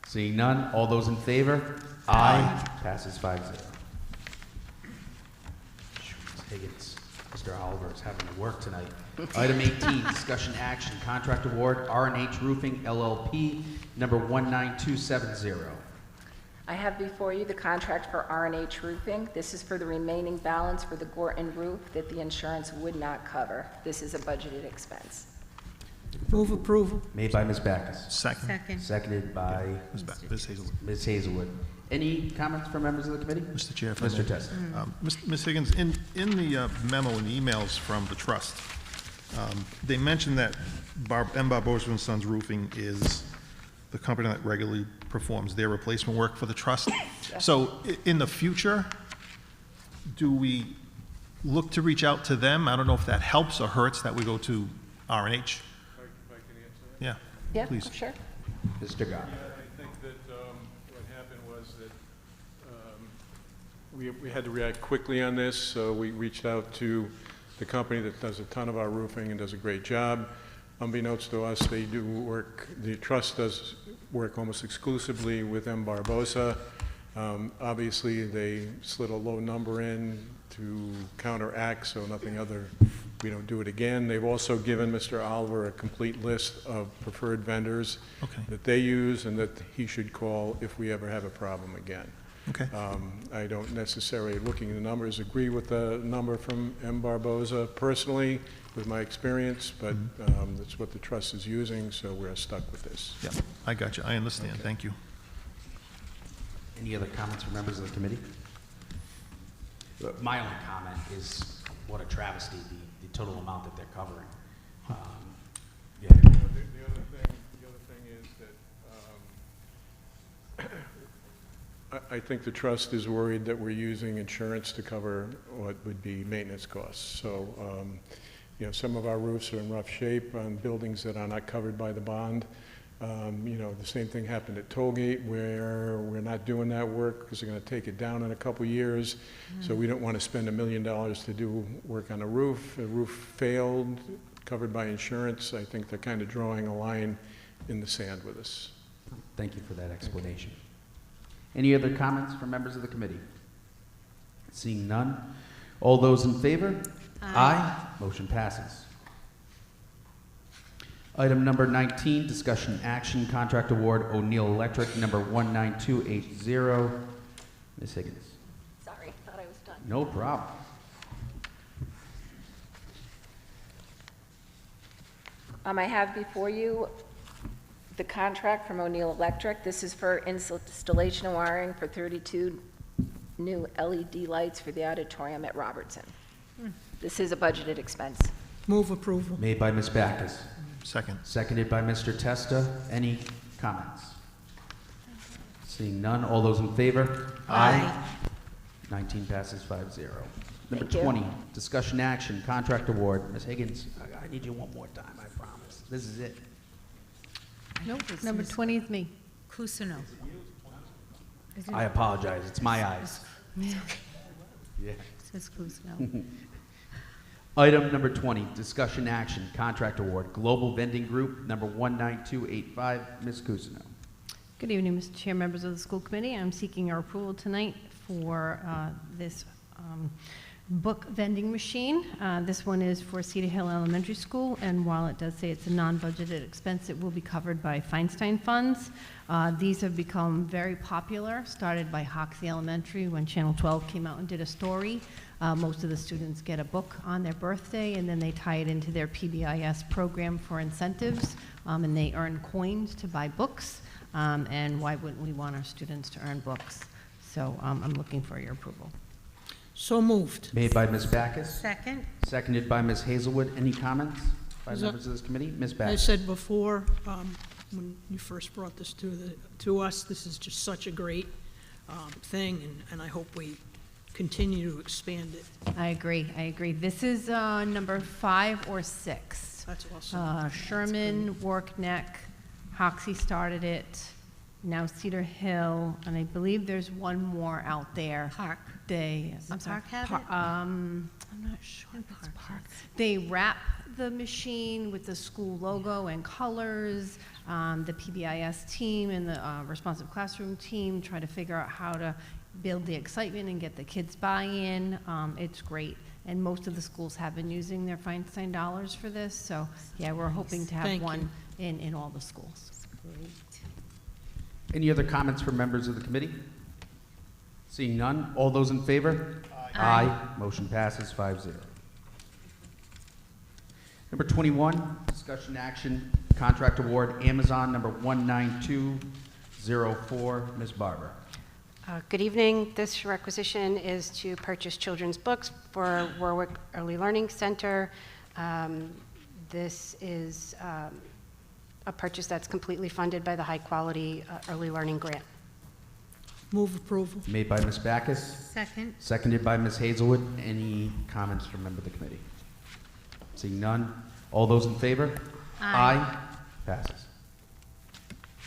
Seeing none, all those in favor? Aye. Passes 5-0. Higgins, Mr. Oliver is having to work tonight. Item 18, discussion action, contract award, R&H Roofing LLP, number 19270. I have before you the contract for R&H Roofing. This is for the remaining balance for the Gorton roof that the insurance would not cover. This is a budgeted expense. Move approval. Made by Ms. Backus. Second. Second. Seconded by Ms. Hazelwood. Ms. Hazelwood. Any comments from members of the committee? Mr. Chair, if I may. Mr. Testa. Ms. Higgins, in the memo and the emails from the trust, they mentioned that M. Barbosa and Sons Roofing is the company that regularly performs their replacement work for the trust. So in the future, do we look to reach out to them? I don't know if that helps or hurts that we go to R&H. If I can answer that? Yeah, Yeah, please. sure. Mr. Gott. Yeah, I think that what happened was that we had to react quickly on this, so we reached out to the company that does a ton of our roofing and does a great job. Unbeknownst to us, they do work, the trust does work almost exclusively with M. Barbosa. Obviously, they slid a low number in to counteract, so we don't do it again. They've also given Mr. Oliver a complete list of preferred vendors that they use and that he should call if we ever have a problem again. Okay. I don't necessarily, looking at the numbers, agree with the number from M. Barbosa personally, with my experience, but that's what the trust is using, so we're stuck with this. Yeah, I got you. I understand. Thank you. Any other comments from members of the committee? My only comment is what a travesty, the total amount that they're covering. Yeah. The other thing is that I think the trust is worried that we're using insurance to cover what would be maintenance costs. So, some of our roofs are in rough shape on buildings that are not covered by the bond. The same thing happened at Tollgate where we're not doing that work because they're going to take it down in a couple years. So we don't want to spend $1 million to do work on a roof. The roof failed, covered by insurance. I think they're kind of drawing a line in the sand with us. Thank you for that explanation. Any other comments from members of the committee? Seeing none, all those in favor? Aye. Motion passes. Item number 19, discussion action, contract award, O'Neill Electric, number 19280. Ms. Higgins. Sorry, thought I was done. No problem. I have before you the contract from O'Neill Electric. This is for installation and wiring for 32 new LED lights for the auditorium at Robertson. This is a budgeted expense. Move approval. Made by Ms. Backus. Second. Seconded by Mr. Testa. Any comments? Seeing none, all those in favor? Aye. 19 passes 5-0. Number Thank you. 20, discussion action, contract award. Ms. Higgins, I need you one more time, I promise. This is it. Nope, Number 20 is me. Cusino. I apologize, it's my eyes. Yeah. Yeah. It says Cusino. Item number 20, discussion action, contract award, Global Vending Group, number 19285. Ms. Cusino. Good evening, Mr. Chair, members of the school committee. I'm seeking your approval tonight for this book vending machine. This one is for Cedar Hill Elementary School, and while it does say it's a non-budgeted expense, it will be covered by Feinstein funds. These have become very popular, started by Hoxie Elementary when Channel 12 came out and did a story. Most of the students get a book on their birthday, and then they tie it into their PBIS program for incentives, and they earn coins to buy books. And why wouldn't we want our students to earn books? So I'm looking for your approval. So moved. Made by Ms. Backus. Second. Seconded by Ms. Hazelwood. Any comments by Is members of this committee? Ms. I Backus. said before, when you first brought this to us, this is just such a great thing, and I hope we continue to expand it. I agree. This is number 5 or 6. That's awesome. Sherman, Warwick Neck, Hoxie started it, now Cedar Hill, and I believe there's one more out there. Park. I'm sorry. Park have it? I'm not sure if it's Park. They wrap the machine with the school logo and colors. The PBIS team and the responsive classroom team try to figure out how to build the excitement and get the kids buy-in. It's great. And most of the schools have been using their Feinstein dollars for this. So, yeah, we're hoping to have Thank one in all the schools. Any other comments from members of the committee? Seeing none, all those in favor? Aye. Motion passes 5-0. Number 21, discussion action, contract award, Amazon number 19204. Ms. Barber. Good evening. This requisition is to purchase children's books for Warwick Early Learning Center. This is a purchase that's completely funded by the High Quality Early Learning Grant. Move approval. Made by Ms. Backus. Second. Seconded by Ms. Hazelwood. Any comments from member of the committee? Seeing none, all those in favor? Aye. Passes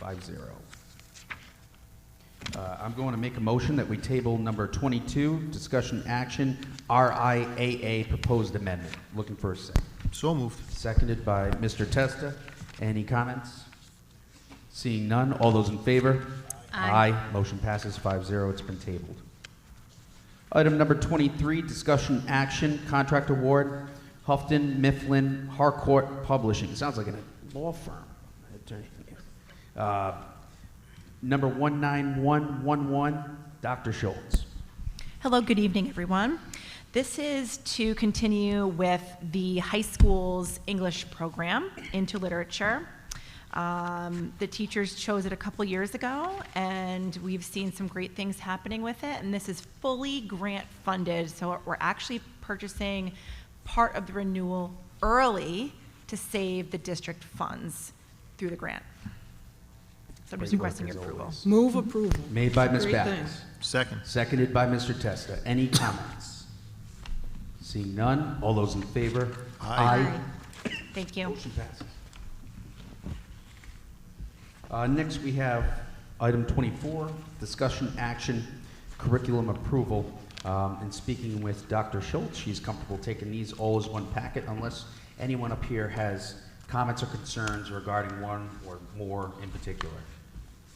5-0. I'm going to make a motion that we table number 22, discussion action, RIAA proposed amendment. Looking for a second. So moved. Seconded by Mr. Testa. Any comments? Seeing none, all those in favor? Aye. Motion passes 5-0. It's been tabled. Item number 23, discussion action, contract award, Houghton, Mifflin, Harcourt Publishing. Sounds like a law firm. Number 19111, Dr. Schultz. Hello, good evening, everyone. This is to continue with the high school's English program into literature. The teachers chose it a couple years ago, and we've seen some great things happening with it, and this is fully grant funded, so we're actually purchasing part of the renewal early to save the district funds through the grant. So I'm just Great work, requesting your as approval. always. Move approval. Made by Ms. Great Backus. thing. Second. Seconded by Mr. Testa. Any comments? Seeing none, all those in favor? Aye. Thank you. Motion passes. Next, we have item 24, discussion action, curriculum approval. And speaking with Dr. Schultz, she's comfortable taking these all as one packet unless anyone up here has comments or concerns regarding one or more in particular.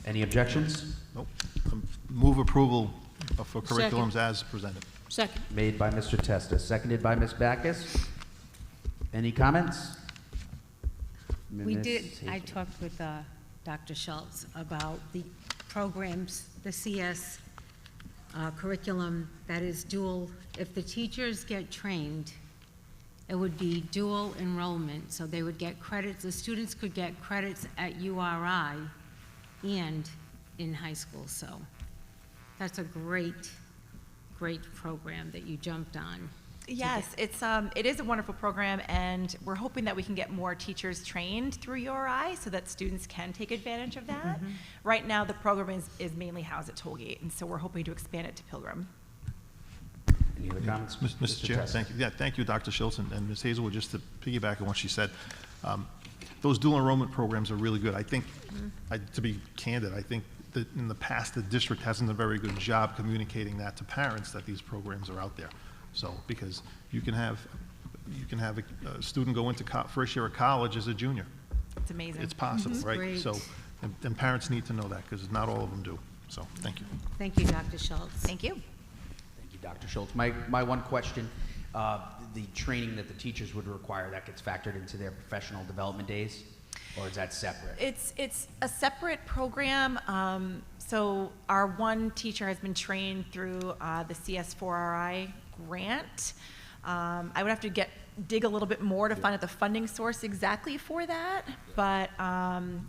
Any objections? Nope. Move approval for curriculums as presented. Second. Made by Mr. Testa, seconded by Ms. Backus. Any comments? We Ms. did, I Hazel. talked with Dr. Schultz about the programs, the CS curriculum that is dual. If the teachers get trained, it would be dual enrollment, so they would get credits, the students could get credits at URI and in high school, so that's a great program that you jumped on. Yes, it is a wonderful program, and we're hoping that we can get more teachers trained through URI so that students can take advantage of that. Right now, the program is mainly housed at Tollgate, and so we're hoping to expand it to Pilgrim. Any other comments? Mr. Chair, Testa? thank you. Yeah, thank you, Dr. Schultz and Ms. Hazelwood, just to piggyback on what she said. Those dual enrollment programs are really good. I think, to be candid, I think that in the past, the district hasn't done a very good job communicating that to parents that these programs are out there. So, because you can have a student go into first year of college as a junior. It's amazing. It's possible, right? Great. So, and parents need to know that because not all of them do. So, thank you. Thank you, Dr. Schultz. Thank you. Thank you, Dr. Schultz. My one question, the training that the teachers would require, that gets factored into their professional development days, or is that separate? It's a separate program. So our one teacher has been trained through the CS4RI grant. I would have to dig a little bit more to find out the funding source exactly for that, but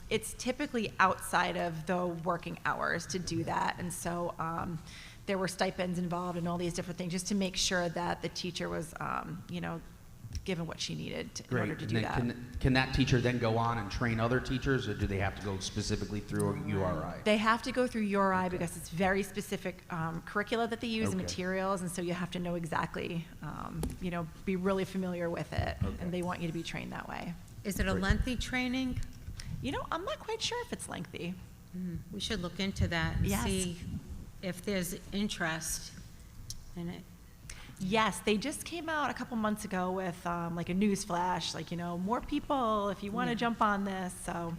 it's typically outside of the working hours to do that, and so there were stipends involved and all these different things just to make sure that the teacher was, given what she needed in order to do that. Can that teacher then go on and train other teachers, or do they have to go specifically through URI? They have to go through URI because it's very specific curricula that they use and Okay. materials, and so you have to know exactly, be really familiar with it, and they want you to be trained that way. Is it a lengthy training? I'm not quite sure if it's lengthy. We should look into that and Yes. see if there's interest in it. Yes, they just came out a couple months ago with like a news flash, like, more people if you want to jump on this. So,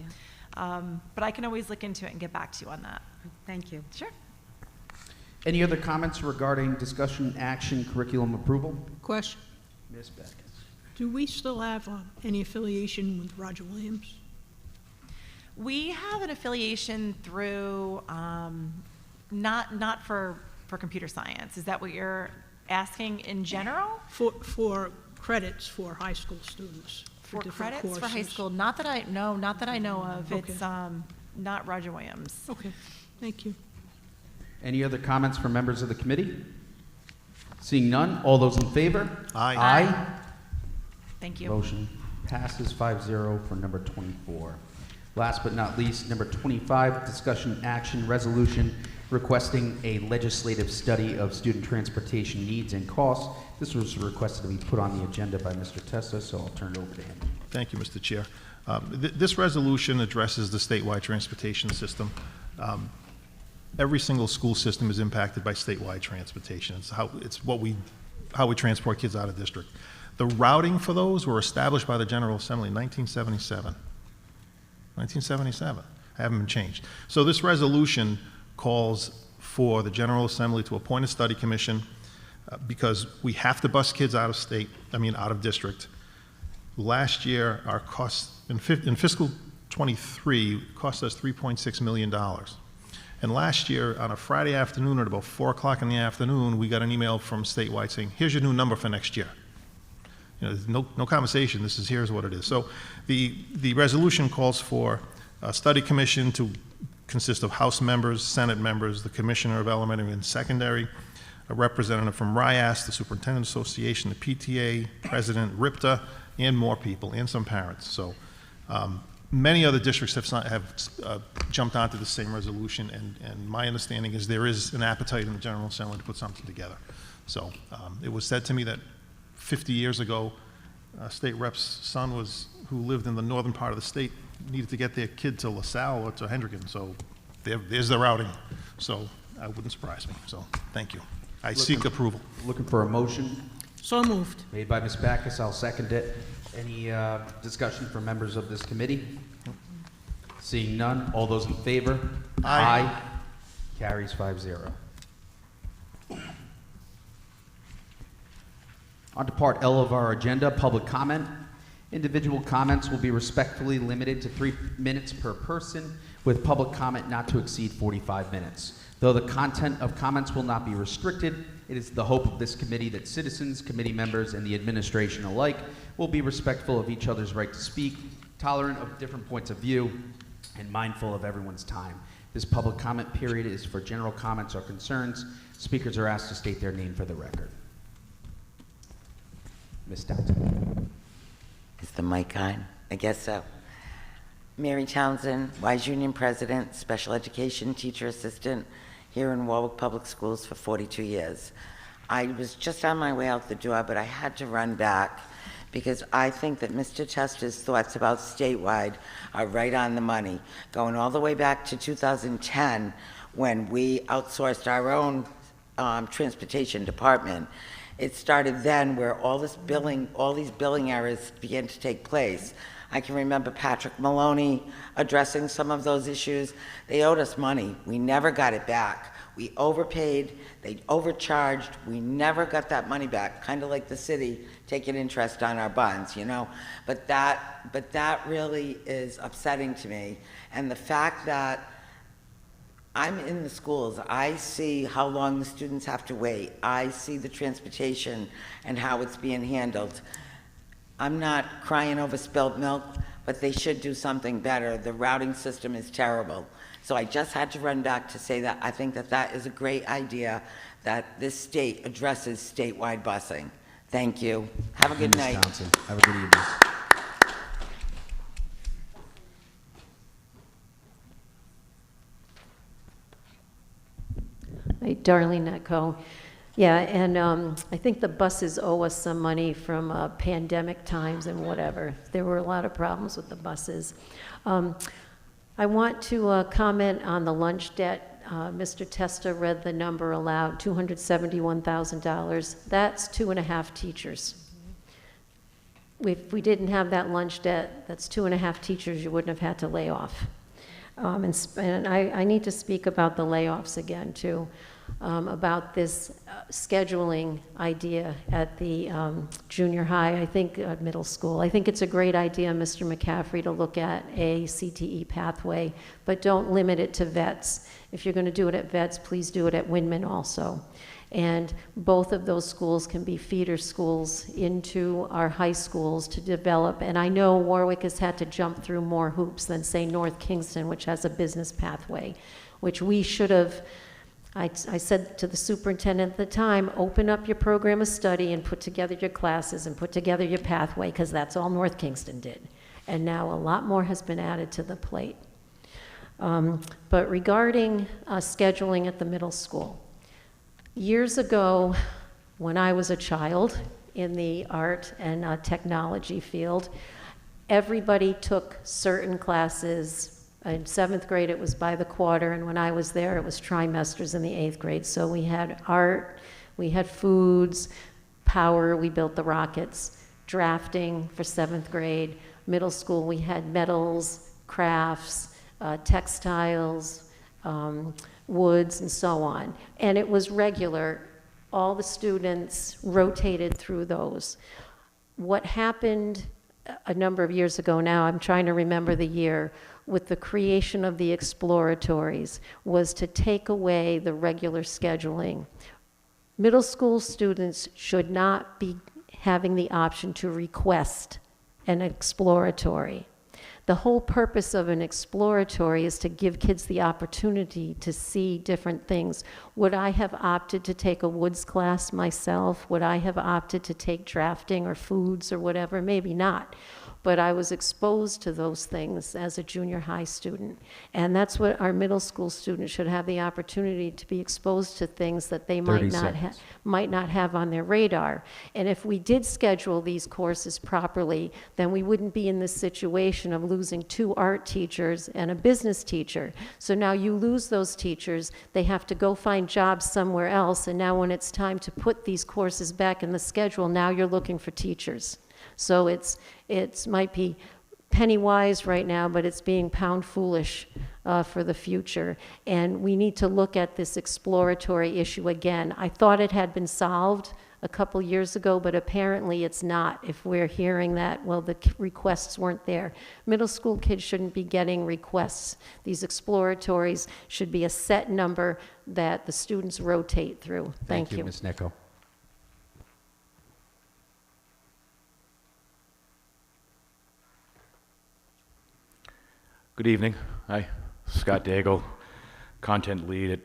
but I can always look into it and get back to you on that. Thank you. Sure. Any other comments regarding discussion, action, curriculum approval? Question, Ms. Beck. do we still have any affiliation with Roger Williams? We have an affiliation through, not for computer science. Is that what you're asking in general? For credits for high school students. For different credits for high courses. school? Not that I know of. Okay. It's not Roger Williams. Okay, thank you. Any other comments from members of the committee? Seeing none, all those in favor? Aye. Aye. Thank you. Motion passes 5-0 for number 24. Last but not least, number 25, discussion action resolution requesting a legislative study of student transportation needs and costs. This was requested to be put on the agenda by Mr. Testa, so I'll turn it over to him. Thank you, Mr. Chair. This resolution addresses the statewide transportation system. Every single school system is impacted by statewide transportation. It's how we transport kids out of district. The routing for those were established by the General Assembly in 1977. 1977. Haven't been changed. So this resolution calls for the General Assembly to appoint a study commission because we have to bus kids out of district. Last year, our costs in fiscal 23 cost us $3.6 million. And last year, on a Friday afternoon at about 4 o'clock in the afternoon, we got an email from statewide saying, here's your new number for next year. There's no conversation. Here's what it is. So the resolution calls for a study commission to consist of House members, Senate members, the Commissioner of Elementary and Secondary, a representative from RIAS, the Superintendent Association, the PTA, President, RIPTA, and more people, and some parents. So many other districts have jumped onto the same resolution, and my understanding is there is an appetite in the General Assembly to put something together. So it was said to me that 50 years ago, a state rep's son who lived in the northern part of the state, needed to get their kid to LaSalle or to Hendricken. So there's the routing. So that wouldn't surprise me. So thank you. I seek approval. Looking for a motion? So moved. Made by Ms. Backus, I'll second it. Any discussion from members of this committee? Seeing none, all those in favor? Aye. Carries 5-0. On to part L of our agenda, public comment. Individual comments will be respectfully limited to 3 minutes per person, with public comment not to exceed 45 minutes. Though the content of comments will not be restricted, it is the hope of this committee that citizens, committee members, and the administration alike will be respectful of each other's right to speak, tolerant of different points of view, and mindful of everyone's time. This public comment period is for general comments or concerns. Speakers are asked to state their name for the record. Ms. Downton. Is the mic on? I guess so. Mary Townsend, Wise Union President, Special Education Teacher Assistant here in Warwick Public Schools for 42 years. I was just on my way out the door, but I had to run back because I think that Mr. Testa's thoughts about statewide are right on the money. Going all the way back to 2010, when we outsourced our own transportation department, it started then where all these billing errors began to take place. I can remember Patrick Maloney addressing some of those issues. They owed us money. We never got it back. We overpaid, they overcharged, we never got that money back, kind of like the city taking interest on our bonds, But that really is upsetting to me. And the fact that I'm in the schools, I see how long the students have to wait. I see the transportation and how it's being handled. I'm not crying over spilled milk, but they should do something better. The routing system is terrible. So I just had to run back to say that I think that that is a great idea, that this state addresses statewide busing. Thank you. Have a good Ms. night. Townsend. Have a good evening. Hey, Darlene Netco. Yeah, and I think the buses owe us some money from pandemic times and whatever. There were a lot of problems with the buses. I want to comment on the lunch debt. Mr. Testa read the number aloud, $271,000. That's 2.5 teachers. If we didn't have that lunch debt, that's 2.5 teachers you wouldn't have had to lay off. And I need to speak about the layoffs again, too. About this scheduling idea at the junior high, I think middle school. I think it's a great idea, Mr. McCaffrey, to look at a CTE pathway, but don't limit it to vets. If you're going to do it at vets, please do it at Windman also. And both of those schools can be feeder schools into our high schools to develop. And I know Warwick has had to jump through more hoops than, say, North Kingston, which has a business pathway, which we should have. I said to the superintendent at the time, open up your program of study and put together your classes and put together your pathway, because that's all North Kingston did. And now a lot more has been added to the plate. But regarding scheduling at the middle school, years ago, when I was a child in the art and technology field, everybody took certain classes. In 7th grade, it was by the quarter, and when I was there, it was trimesters in the 8th grade. So we had art, we had foods, power, we built the rockets, drafting for 7th grade. Middle school, we had metals, crafts, textiles, woods, and so on. And it was regular. All the students rotated through those. What happened a number of years ago now, I'm trying to remember the year, with the creation of the exploratories, was to take away the regular scheduling. Middle school students should not be having the option to request an exploratory. The whole purpose of an exploratory is to give kids the opportunity to see different things. Would I have opted to take a woods class myself? Would I have opted to take drafting or foods or whatever? Maybe not. But I was exposed to those things as a junior high student. And that's what our middle school students should have, the opportunity to be exposed to things that they might not have on their radar. And if we did schedule these courses properly, then we wouldn't be in this situation of losing 2 art teachers and a business teacher. So now you lose those teachers, they have to go find jobs somewhere else, and now when it's time to put these courses back in the schedule, now you're looking for teachers. So it's might be penny wise right now, but it's being pound foolish for the future. And we need to look at this exploratory issue again. I thought it had been solved a couple years ago, but apparently it's not. If we're hearing that, well, the requests weren't there. Middle school kids shouldn't be getting requests. These exploratories should be a set number that the students rotate through. Thank you. Ms. Necco. Good evening. Hi, Scott Daigle, content lead at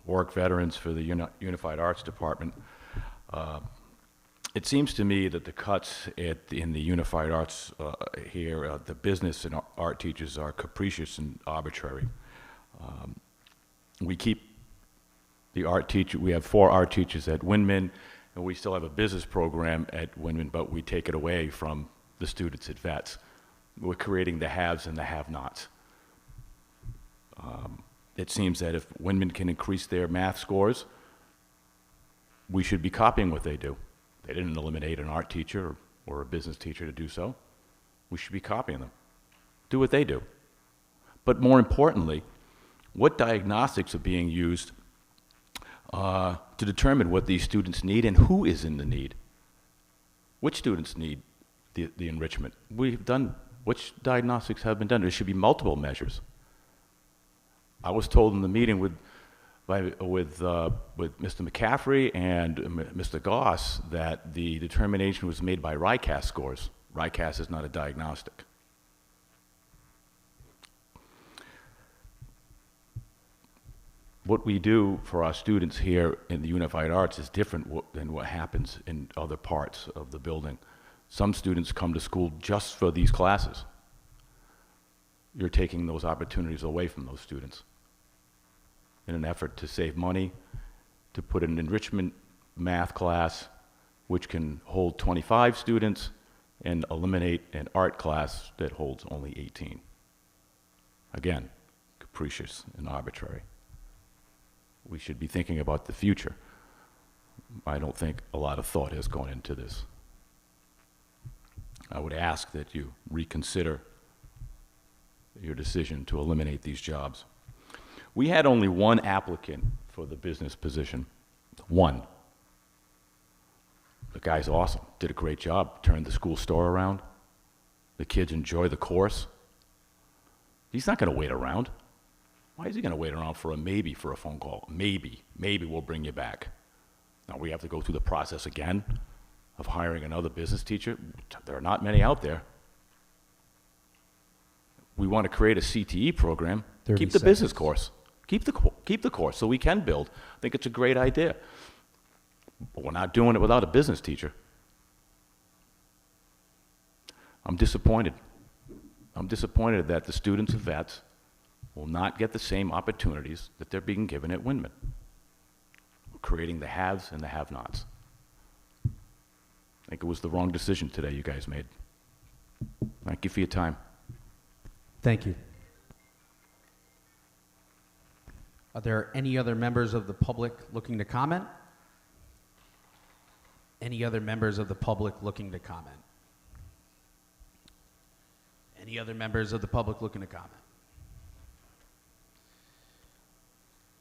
Warwick Veterans for the Unified Arts Department. It seems to me that the cuts in the Unified Arts here, the business and art teachers are capricious and arbitrary. We keep the art teacher, we have 4 art teachers at Windman, and we still have a business program at Windman, but we take it away from the students at Vets. We're creating the haves and the have-nots. It seems that if Windman can increase their math scores, we should be copying what they do. They didn't eliminate an art teacher or a business teacher to do so. We should be copying them. Do what they do. But more importantly, what diagnostics are being used to determine what these students need and who is in the need? Which students need the enrichment? We've done, which diagnostics have been done? There should be multiple measures. I was told in the meeting with Mr. McCaffrey and Mr. Goss that the determination was made by RICAS scores. RICAS is not a diagnostic. what we do for our students here in the Unified Arts is different than what happens in other parts of the building. Some students come to school just for these classes. You're taking those opportunities away from those students in an effort to save money, to put an enrichment math class which can hold 25 students and eliminate an art class that holds only 18. Again, capricious and arbitrary. We should be thinking about the future. I don't think a lot of thought has gone into this. I would ask that you reconsider your decision to eliminate these jobs. We had only one applicant for the business position. One. The guy's awesome, did a great job, turned the school store around. The kids enjoy the course. He's not going to wait around. Why is he going to wait around for a maybe for a phone call? Maybe we'll bring you back. Now we have to go through the process again of hiring another business teacher. There are not many out there. We want to create a CTE program. Keep the business course. Keep the course so we can build. I think it's a great idea. But we're not doing it without a business teacher. I'm disappointed. I'm disappointed that the students of vets will not get the same opportunities that they're being given at Windman. We're creating the haves and the have-nots. I think it was the wrong decision today you guys made. Thank you for your time. Thank you. Are there any other members of the public looking to comment? Any other members of the public looking to comment? Any other members of the public looking to comment?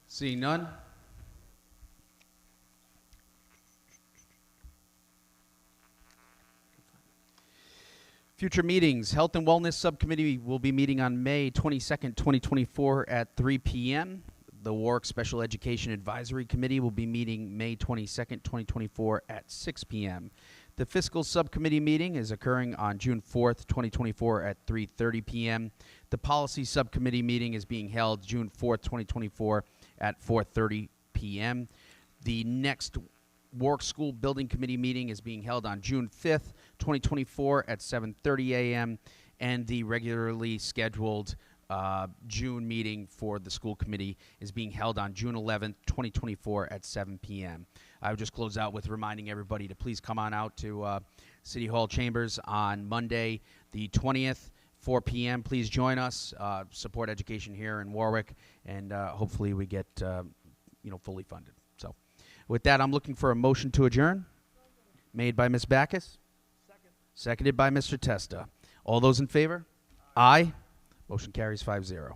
Seeing none? Future meetings. Health and Wellness Subcommittee will be meeting on May 22nd, 2024 at 3 p.m. The Warwick Special Education Advisory Committee will be meeting May 22nd, 2024 at 6 p.m. The Fiscal Subcommittee meeting is occurring on June 4th, 2024 at 3:30 p.m. The Policy Subcommittee meeting is being held June 4th, 2024 at 4:30 p.m. The next Warwick School Building Committee meeting is being held on June 5th, 2024 at 7:30 a.m. And the regularly scheduled June meeting for the school committee is being held on June 11th, 2024 at 7 p.m. I would just close out with reminding everybody to please come on out to City Hall Chambers on Monday, the 20th, 4 p.m. Please join us, support education here in Warwick, and hopefully we get fully funded. So with that, I'm looking for a motion to adjourn. Made by Ms. Backus. Seconded by Mr. Testa. All those in favor? Aye. Motion carries 5-0.